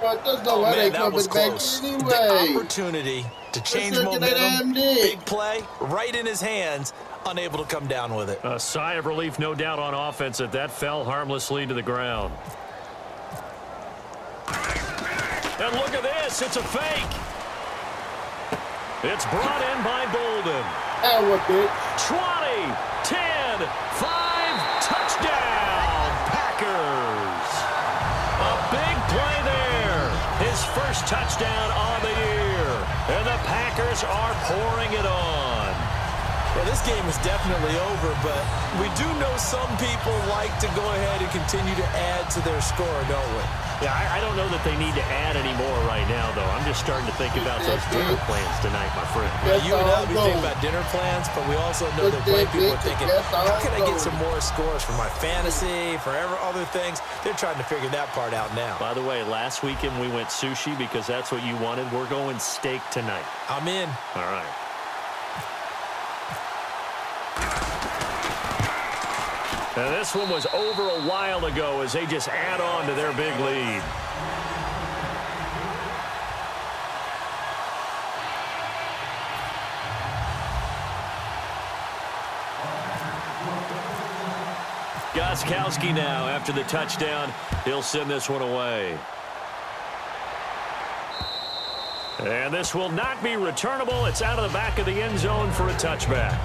Man, that was close. The opportunity to change momentum, big play, right in his hands, unable to come down with it. A sigh of relief, no doubt, on offense that fell harmlessly to the ground. And look at this. It's a fake. It's brought in by Bolden. 20, 10, 5, touchdown, Packers. A big play there. His first touchdown on the year. And the Packers are pouring it on. The Well, this game is definitely over, but we do know some people like to go ahead and continue to add to their score, don't we? Yeah, I don't know that they need to add any more right now, though. I'm just starting to think about those dinner plans tonight, my friend. You and I, we think about dinner plans, but we also know that plenty people are thinking, how can I get some more scores for my fantasy, for other things? They're trying to figure that part out now. By the way, last weekend we went sushi because that's what you wanted. We're going steak tonight. I'm in. All right. And this one was over a while ago as they just add on to their big lead. Gostkowski now after the touchdown. He'll send this one away. And this will not be returnable. It's out of the back of the end zone for a touchback.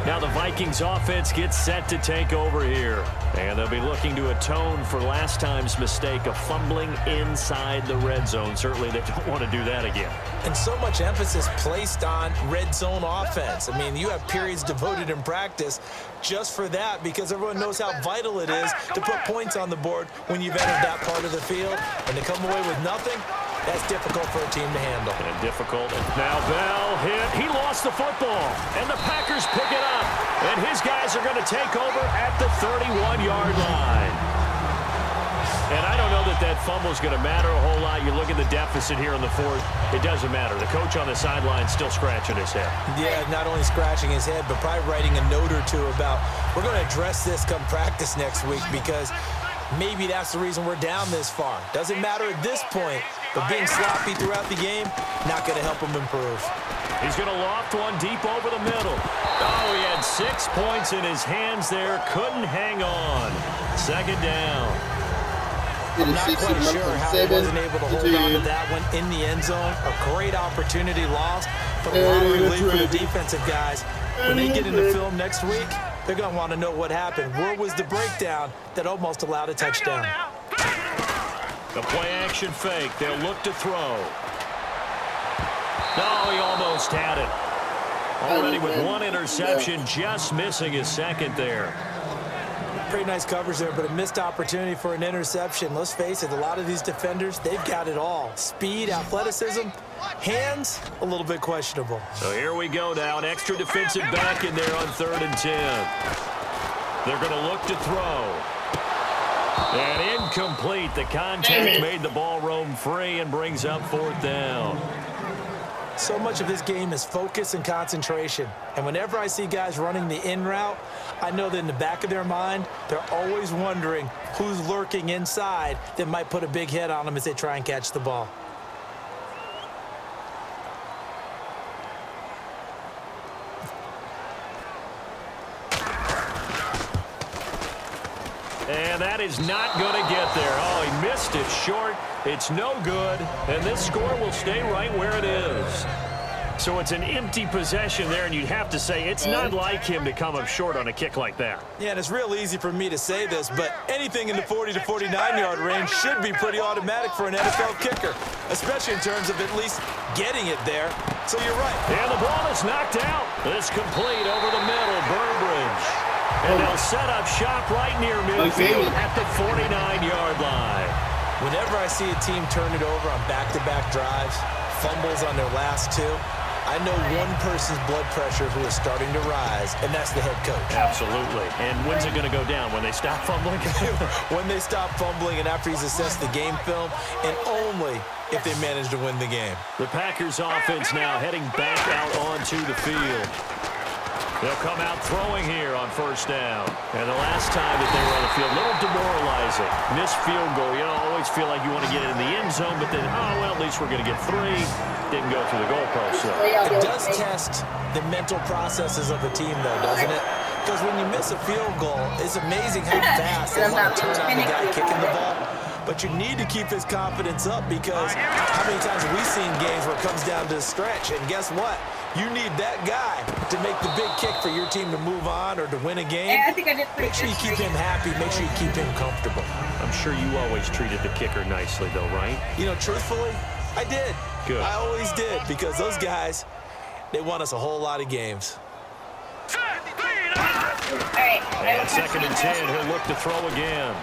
Now the Vikings offense gets set to take over here. And they'll be looking to atone for last time's mistake of fumbling inside the red zone. Certainly they don't want to do that again. And so much emphasis placed on red zone offense. I mean, you have periods devoted in practice just for that because everyone knows how vital it is to put points on the board when you've entered that part of the field. And to come away with nothing, that's difficult for a team to handle. And difficult. And now Bell hit. He lost the football. And the Packers pick it up. And his guys are going to take over at the 31-yard line. And I don't know that that fumble is going to matter a whole lot. You look at the deficit here in the fourth. It doesn't matter. The coach on the sideline still scratching his head. Yeah, not only scratching his head, but probably writing a note or two about we're going to address this come practice next week because maybe that's the reason we're down this far. Doesn't matter at this point, but being sloppy throughout the game, not going to help him improve. He's going to loft one deep over the middle. Oh, he had 6 points in his hands there. Couldn't hang on. Second down. I'm not quite sure how he wasn't able to hold on to that one in the end zone. A great opportunity lost, but a lot of relief for the defensive guys. When they get into film next week, they're going to want to know what happened. Where was the breakdown that almost allowed a touchdown? The play-action fake. They'll look to throw. No, he almost had it. Already with one interception, just missing his second there. Pretty nice coverage there, but a missed opportunity for an interception. Let's face it, a lot of these defenders, they've got it all. Speed, athleticism, hands, a little bit questionable. So here we go now. An extra defensive back in there on 3rd and 10. They're going to look to throw. And incomplete. The contact made the ball roam free and brings up 4th down. So much of this game is focus and concentration. And whenever I see guys running the in route, I know that in the back of their mind, they're always wondering who's lurking inside that might put a big hit on them as they try and catch the ball. And that is not going to get there. Oh, he missed it short. It's no good. And this score will stay right where it is. So it's an empty possession there, and you'd have to say it's not like him to come up short on a kick like that. Yeah, and it's real easy for me to say this, but anything in the 40 to 49-yard range should be pretty automatic for an NFL kicker, especially in terms of at least getting it there. So you're right. And the ball is knocked out. It's complete over the middle. Burbridge. And they'll set up shop right near midfield at the 49-yard line. Whenever I see a team turn it over on back-to-back drives, fumbles on their last two, I know one person's blood pressure who is starting to rise, and that's the head coach. Absolutely. And when's it going to go down? When they stop fumbling? When they stop fumbling and after he's assessed the game film, and only if they manage to win the game. The Packers offense now heading back out onto the field. They'll come out throwing here on 1st down. And the last time that they were on the field, a little demoralizing. Missed field goal. You always feel like you want to get in the end zone, but then, oh, well, at least we're going to get 3. Didn't go through the goalpost, though. It does test the mental processes of a team, though, doesn't it? Because when you miss a field goal, it's amazing how fast they want to turn on the guy kicking the ball. But you need to keep his confidence up because how many times have we seen games where it comes down to a stretch? And guess what? You need that guy to make the big kick for your team to move on or to win a game. Yeah, I think I did make sure you keep him happy. Make sure you keep him comfortable. I'm sure you always treated the kicker nicely, though, right? You know, truthfully, I did. Good. I always did because those guys, they won us a whole lot of games. And 2nd and 10, he'll look to throw again.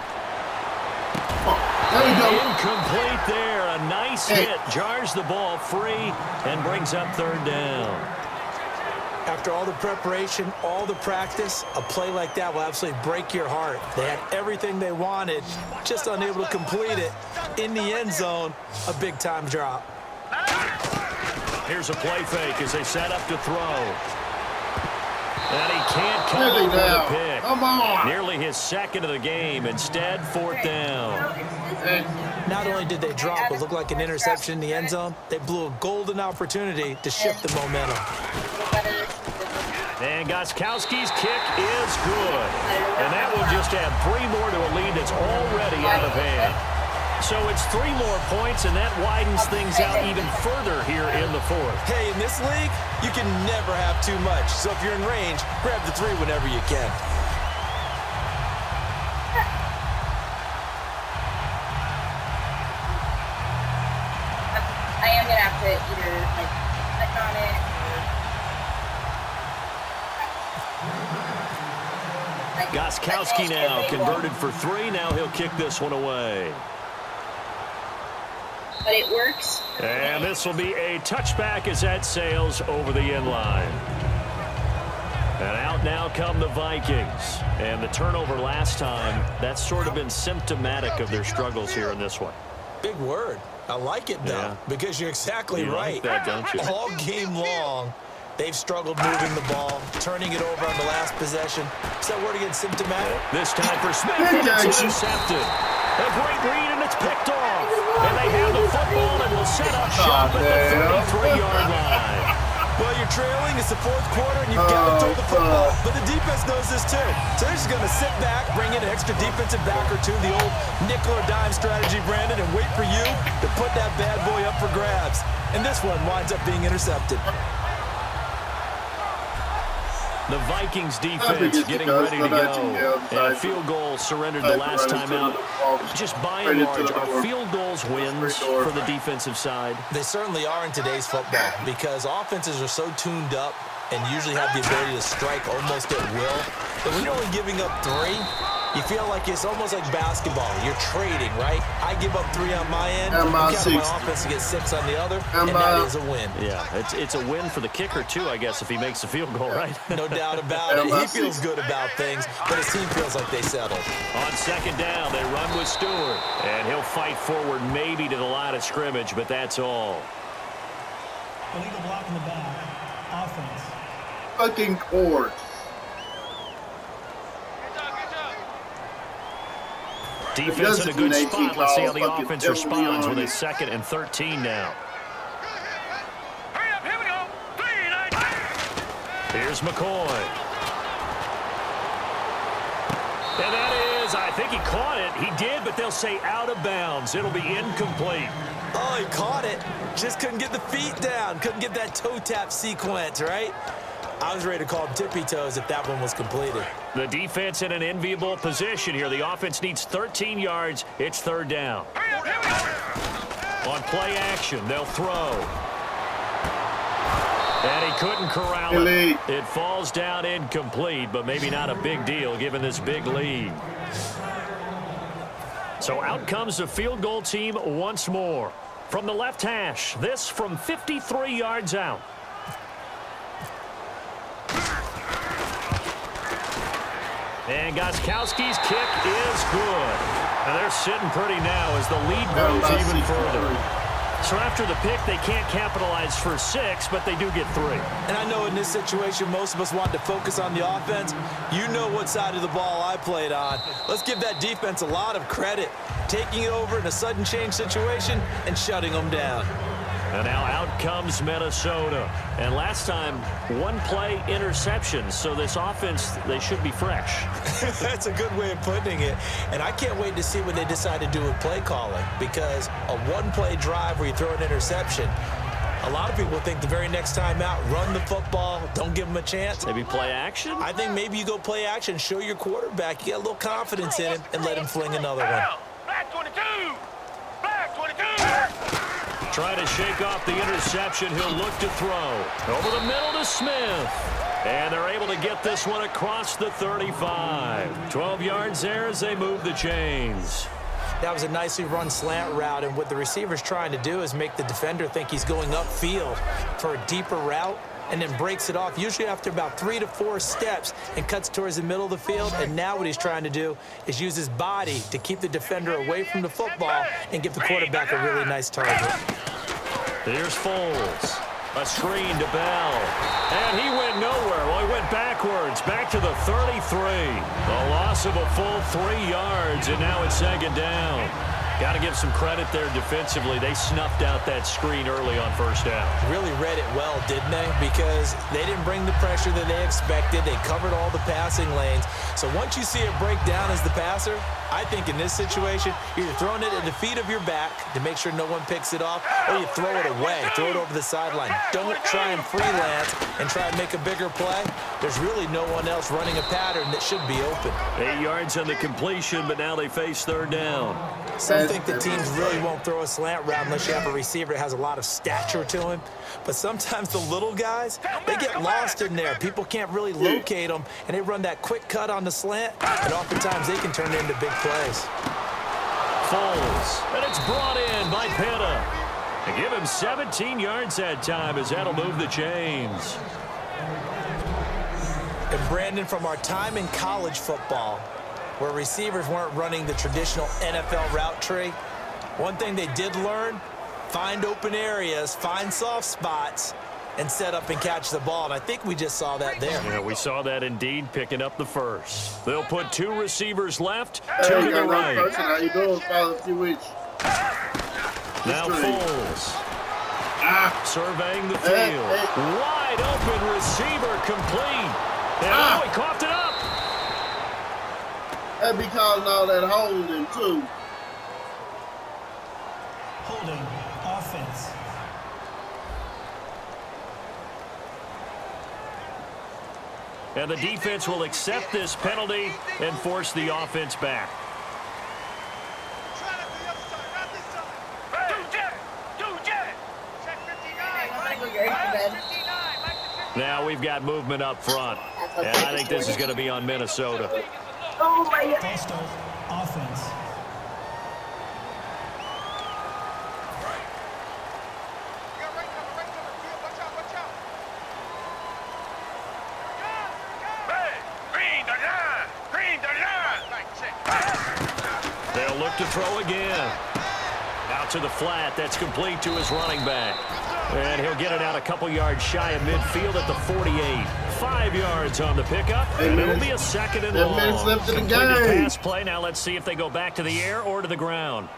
There we go. Incomplete there. A nice hit. Jars the ball free and brings up 3rd down. After all the preparation, all the practice, a play like that will absolutely break your heart. They had everything they wanted, just unable to complete it. In the end zone, a big-time drop. Here's a play fake as they set up to throw. And he can't come up with a pick. Come on. Nearly his 2nd of the game. Instead, 4th down. Not only did they drop what looked like an interception in the end zone, they blew a golden opportunity to shift the momentum. And Gostkowski's kick is good. And that will just add 3 more to a lead that's already out of hand. So it's 3 more points, and that widens things out even further here in the 4th. Hey, in this league, you can never have too much. So if you're in range, grab the 3 whenever you can. I am going to have to either, like, click on it or... Gostkowski now converted for 3. Now he'll kick this one away. But it works. And this will be a touchback as that sails over the end line. And out now come the Vikings. And the turnover last time, that's sort of been symptomatic of their struggles here in this one. Big word. I like it, though, because you're exactly right. Like that, don't you? All game long, they've struggled moving the ball, turning it over on the last possession. Is that word again, symptomatic? This time for Smith, it's intercepted. A great read, and it's picked off. And they have the football and will set up shop at the 33-yard line. Well, you're trailing. It's the 4th quarter, and you've got to throw the football. But the defense knows this, too. So they're just going to sit back, bring in an extra defensive back or 2, the old nickel or dime strategy, Brandon, and wait for you to put that bad boy up for grabs. And this one winds up being intercepted. The Vikings defense getting ready to go. And a field goal surrendered the last time out. Just by and large, are field goals wins for the defensive side? They certainly are in today's football because offenses are so tuned up and usually have the ability to strike almost at will. But when you're only giving up 3, you feel like it's almost like basketball. You're trading, right? I give up 3 on my end, you count my offense to get 6 on the other, and that is a win. Yeah, it's a win for the kicker, too, I guess, if he makes the field goal, right? No doubt about it. He feels good about things, but his team feels like they settled. On 2nd down, they run with Stewart, and he'll fight forward maybe to the line of scrimmage, but that's all. Illegal block in the back. Offense. Fucking court. Defense in a good spot. Let's see how the offense responds with a 2nd and 13 now. Here we go. 3, 9. Here's McCoy. And that is, I think he caught it. He did, but they'll say out of bounds. It'll be incomplete. Oh, he caught it. Just couldn't get the feet down. Couldn't get that toe tap sequence, right? I was ready to call him tippy toes if that one was completed. The defense in an enviable position here. The offense needs 13 yards. It's 3rd down. On play action, they'll throw. And he couldn't corral it. It falls down incomplete, but maybe not a big deal given this big lead. So out comes the field goal team once more. From the left hash, this from 53 yards out. And Gostkowski's kick is good. And they're sitting pretty now as the lead grows even further. So after the pick, they can't capitalize for 6, but they do get 3. And I know in this situation, most of us want to focus on the offense. You know what side of the ball I played on. Let's give that defense a lot of credit, taking it over in a sudden change situation and shutting them down. And now out comes Minnesota. And last time, 1-play interception. So this offense, they should be fresh. That's a good way of putting it. And I can't wait to see what they decide to do with play calling. Because a 1-play drive where you throw an interception, a lot of people think the very next time out, run the football, don't give them a chance. Maybe play action? I think maybe you go play action, show your quarterback, you get a little confidence in him, and let him fling another one. Black 22! Black 22! Trying to shake off the interception. He'll look to throw. Over the middle to Smith. And they're able to get this one across the 35. 12 yards there as they move the chains. That was a nicely run slant route, and what the receiver's trying to do is make the defender think he's going upfield for a deeper route, and then breaks it off, usually after about 3 to 4 steps, and cuts towards the middle of the field. And now what he's trying to do is use his body to keep the defender away from the football and give the quarterback a really nice target. Here's Foles. A screen to Bell. And he went nowhere. Well, he went backwards, back to the 33. A loss of a full 3 yards, and now it's second down. Got to give some credit there defensively. They snuffed out that screen early on first down. Really read it well, didn't they? Because they didn't bring the pressure that they expected. They covered all the passing lanes. So once you see it break down as the passer, I think in this situation, you're throwing it at the feet of your back to make sure no one picks it off, or you throw it away, throw it over the sideline. Don't try and freelance and try and make a bigger play. There's really no one else running a pattern that should be open. 8 yards on the completion, but now they face third down. Some think the teams really won't throw a slant route unless you have a receiver that has a lot of stature to him. But sometimes the little guys, they get lost in there. People can't really locate them, and they run that quick cut on the slant, and oftentimes they can turn it into big plays. Foles, and it's brought in by Pitta. And give him 17 yards that time as that'll move the chains. And Brandon, from our time in college football, where receivers weren't running the traditional NFL route tree, one thing they did learn, find open areas, find soft spots, and set up and catch the ball. And I think we just saw that there. Yeah, we saw that indeed, picking up the first. They'll put 2 receivers left, 2 to the right. How you doing, Father? A few weeks. Now Foles. Surveying the field. Wide open receiver complete. And he coughed it up. That'd be calling all that holding, too. Holding, offense. And the defense will accept this penalty and force the offense back. Now we've got movement up front. And I think this is going to be on Minnesota. Oh my God. False start, offense. They'll look to throw again. Out to the flat. That's complete to his running back. And he'll get it out a couple yards shy of midfield at the 48. 5 yards on the pickup, and it'll be a second and long. Completed pass play. Now let's see if they go back to the air or to the ground.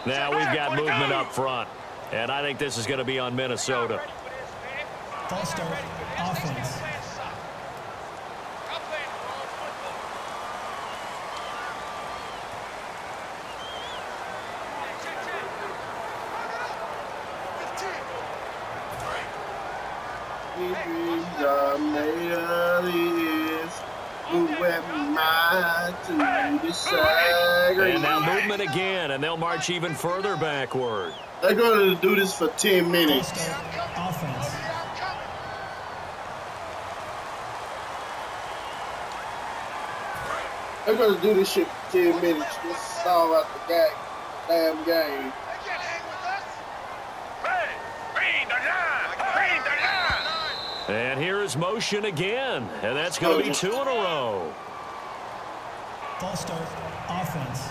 Now we've got movement up front, and I think this is going to be on Minnesota. False start, offense. And now movement again, and they'll march even further backward. They're going to do this for 10 minutes. Offense. They're going to do this shit for 10 minutes. Just solve out the damn game. And here is motion again, and that's going to be 2 in a row. False start, offense.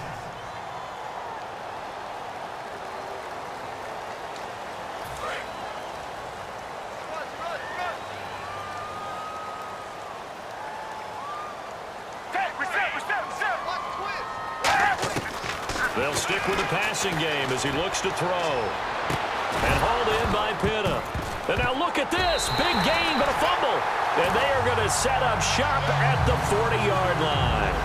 They'll stick with the passing game as he looks to throw. And hauled in by Pitta. And now look at this. Big gain, but a fumble. And they are going to set up shop at the 40-yard line.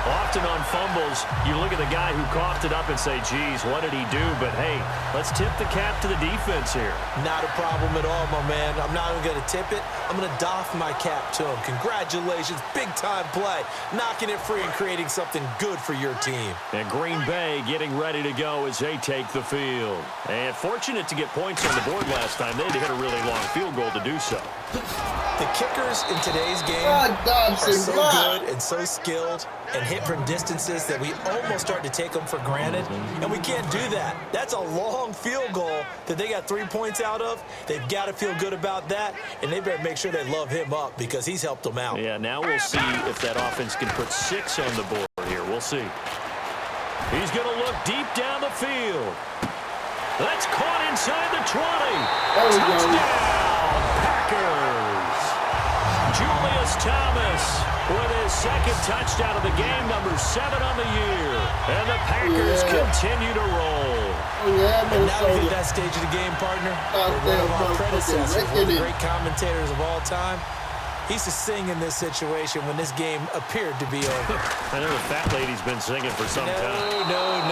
Often on fumbles, you look at the guy who coughed it up and say, geez, what did he do? But, hey, let's tip the cap to the defense here. Not a problem at all, my man. I'm not even going to tip it. I'm going to doff my cap to him. Congratulations, big-time play, knocking it free and creating something good for your team. And Green Bay getting ready to go as they take the field. And fortunate to get points on the board last time. They had to hit a really long field goal to do so. The kickers in today's game are so good and so skilled and hit from distances that we almost start to take them for granted, and we can't do that. That's a long field goal that they got 3 points out of. They've got to feel good about that, and they better make sure they love him up because he's helped them out. Yeah, now we'll see if that offense can put 6 on the board here. We'll see. He's going to look deep down the field. That's caught inside the 20. Touchdown, Packers. Julius Thomas with his second touchdown of the game, number 7 on the year. And the Packers continue to roll. And now we hit that stage of the game, partner. One of our predecessors, one of the great commentators of all time. He used to sing in this situation when this game appeared to be over. I know the fat lady's been singing for some time. No,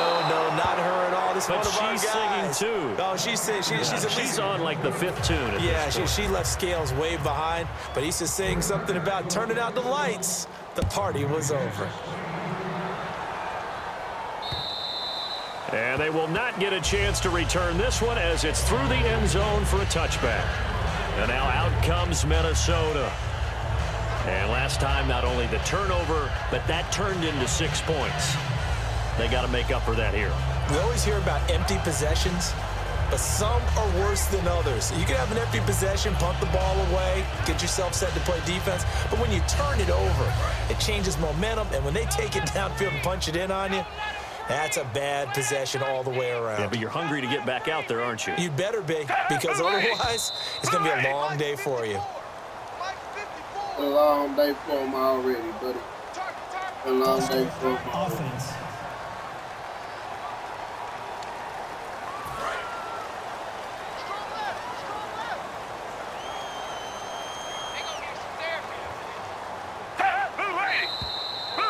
not her at all. This but one of our guys. She's singing too. Oh, she's on like the 5th tune. Yeah, she left Scales way behind, but he used to sing something about turning out the lights. The party was over. And they will not get a chance to return this one as it's through the end zone for a touchback. And now out comes Minnesota. And last time, not only the turnover, but that turned into 6 points. They got to make up for that here. We always hear about empty possessions, but some are worse than others. You can have an empty possession, punt the ball away, get yourself set to play defense, but when you turn it over, it changes momentum, and when they take it downfield and punch it in on you, that's a bad possession all the way around. Yeah, but you're hungry to get back out there, aren't you? You better be, because otherwise, it's going to be a long day for you. A long day for him already, buddy. A long day for him. Offense.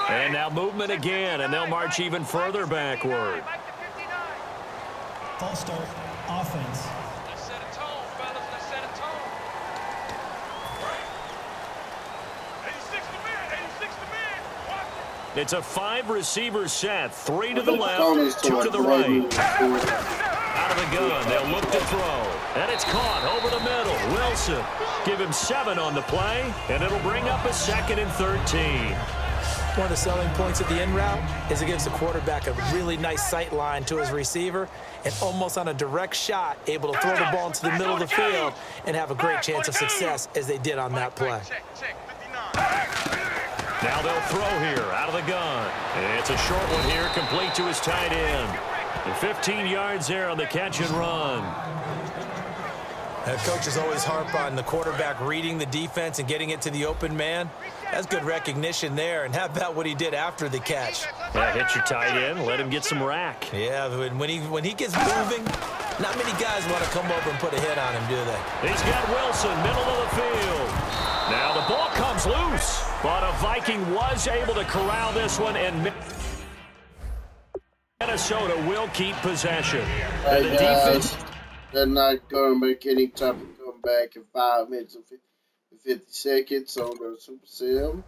And now movement again, and they'll march even further backward. False start. Offense. Let's set a tone, fellas. Let's set a tone. 86 to man. 86 to man. Watch it. It's a 5-receiver set. 3 to the left, 2 to the right. Out of the gun, they'll look to throw. And it's caught over the middle. Wilson, give him 7 on the play, and it'll bring up a 2nd and 13. One of the selling points of the in route is it gives the quarterback a really nice sight line to his receiver and almost on a direct shot able to throw the ball into the middle of the field and have a great chance of success as they did on that play. Now they'll throw here out of the gun. It's a short one here, complete to his tight end. And 15 yards there on the catch and run. Coaches always harp on the quarterback reading the defense and getting it to the open man. That's good recognition there. And how about what he did after the catch? Yeah, hit your tight end, let him get some rack. Yeah, when he gets moving, not many guys want to come over and put a hit on him, do they? He's got Wilson, middle of the field. Now the ball comes loose, but a Viking was able to corral this one, and Minnesota will keep possession. Hey, the defense. They're not going to make any type of comeback in 5 minutes and 50 seconds on the Super Sim.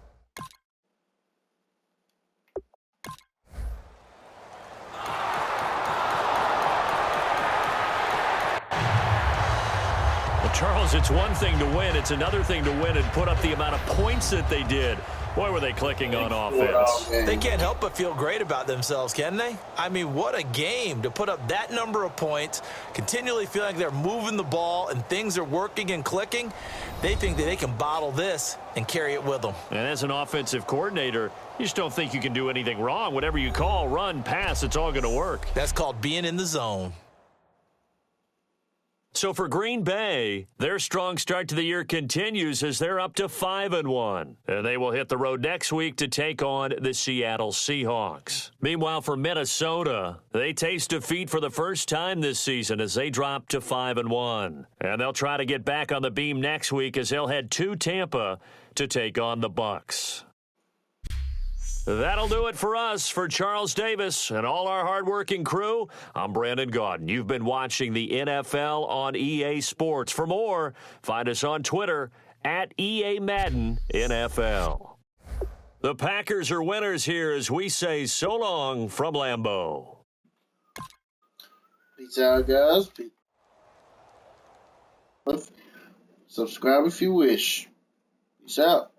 Well, Charles, it's one thing to win. It's another thing to win and put up the amount of points that they did. Boy, were they clicking on offense. They can't help but feel great about themselves, can they? I mean, what a game to put up that number of points, continually feel like they're moving the ball and things are working and clicking. They think that they can bottle this and carry it with them. And as an offensive coordinator, you just don't think you can do anything wrong. Whatever you call, run, pass, it's all going to work. That's called being in the zone. So for Green Bay, their strong start to the year continues as they're up to 5-1. And they will hit the road next week to take on the Seattle Seahawks. Meanwhile, for Minnesota, they taste defeat for the first time this season as they drop to 5-1. And they'll try to get back on the beam next week as they'll head to Tampa to take on the Bucs. That'll do it for us. For Charles Davis and all our hardworking crew, I'm Brandon Gaudin. You've been watching the NFL on EA Sports. For more, find us on Twitter at EA Madden NFL. The Packers are winners here as we say so long from Lambeau. Peace out, guys. Subscribe if you wish. Peace out.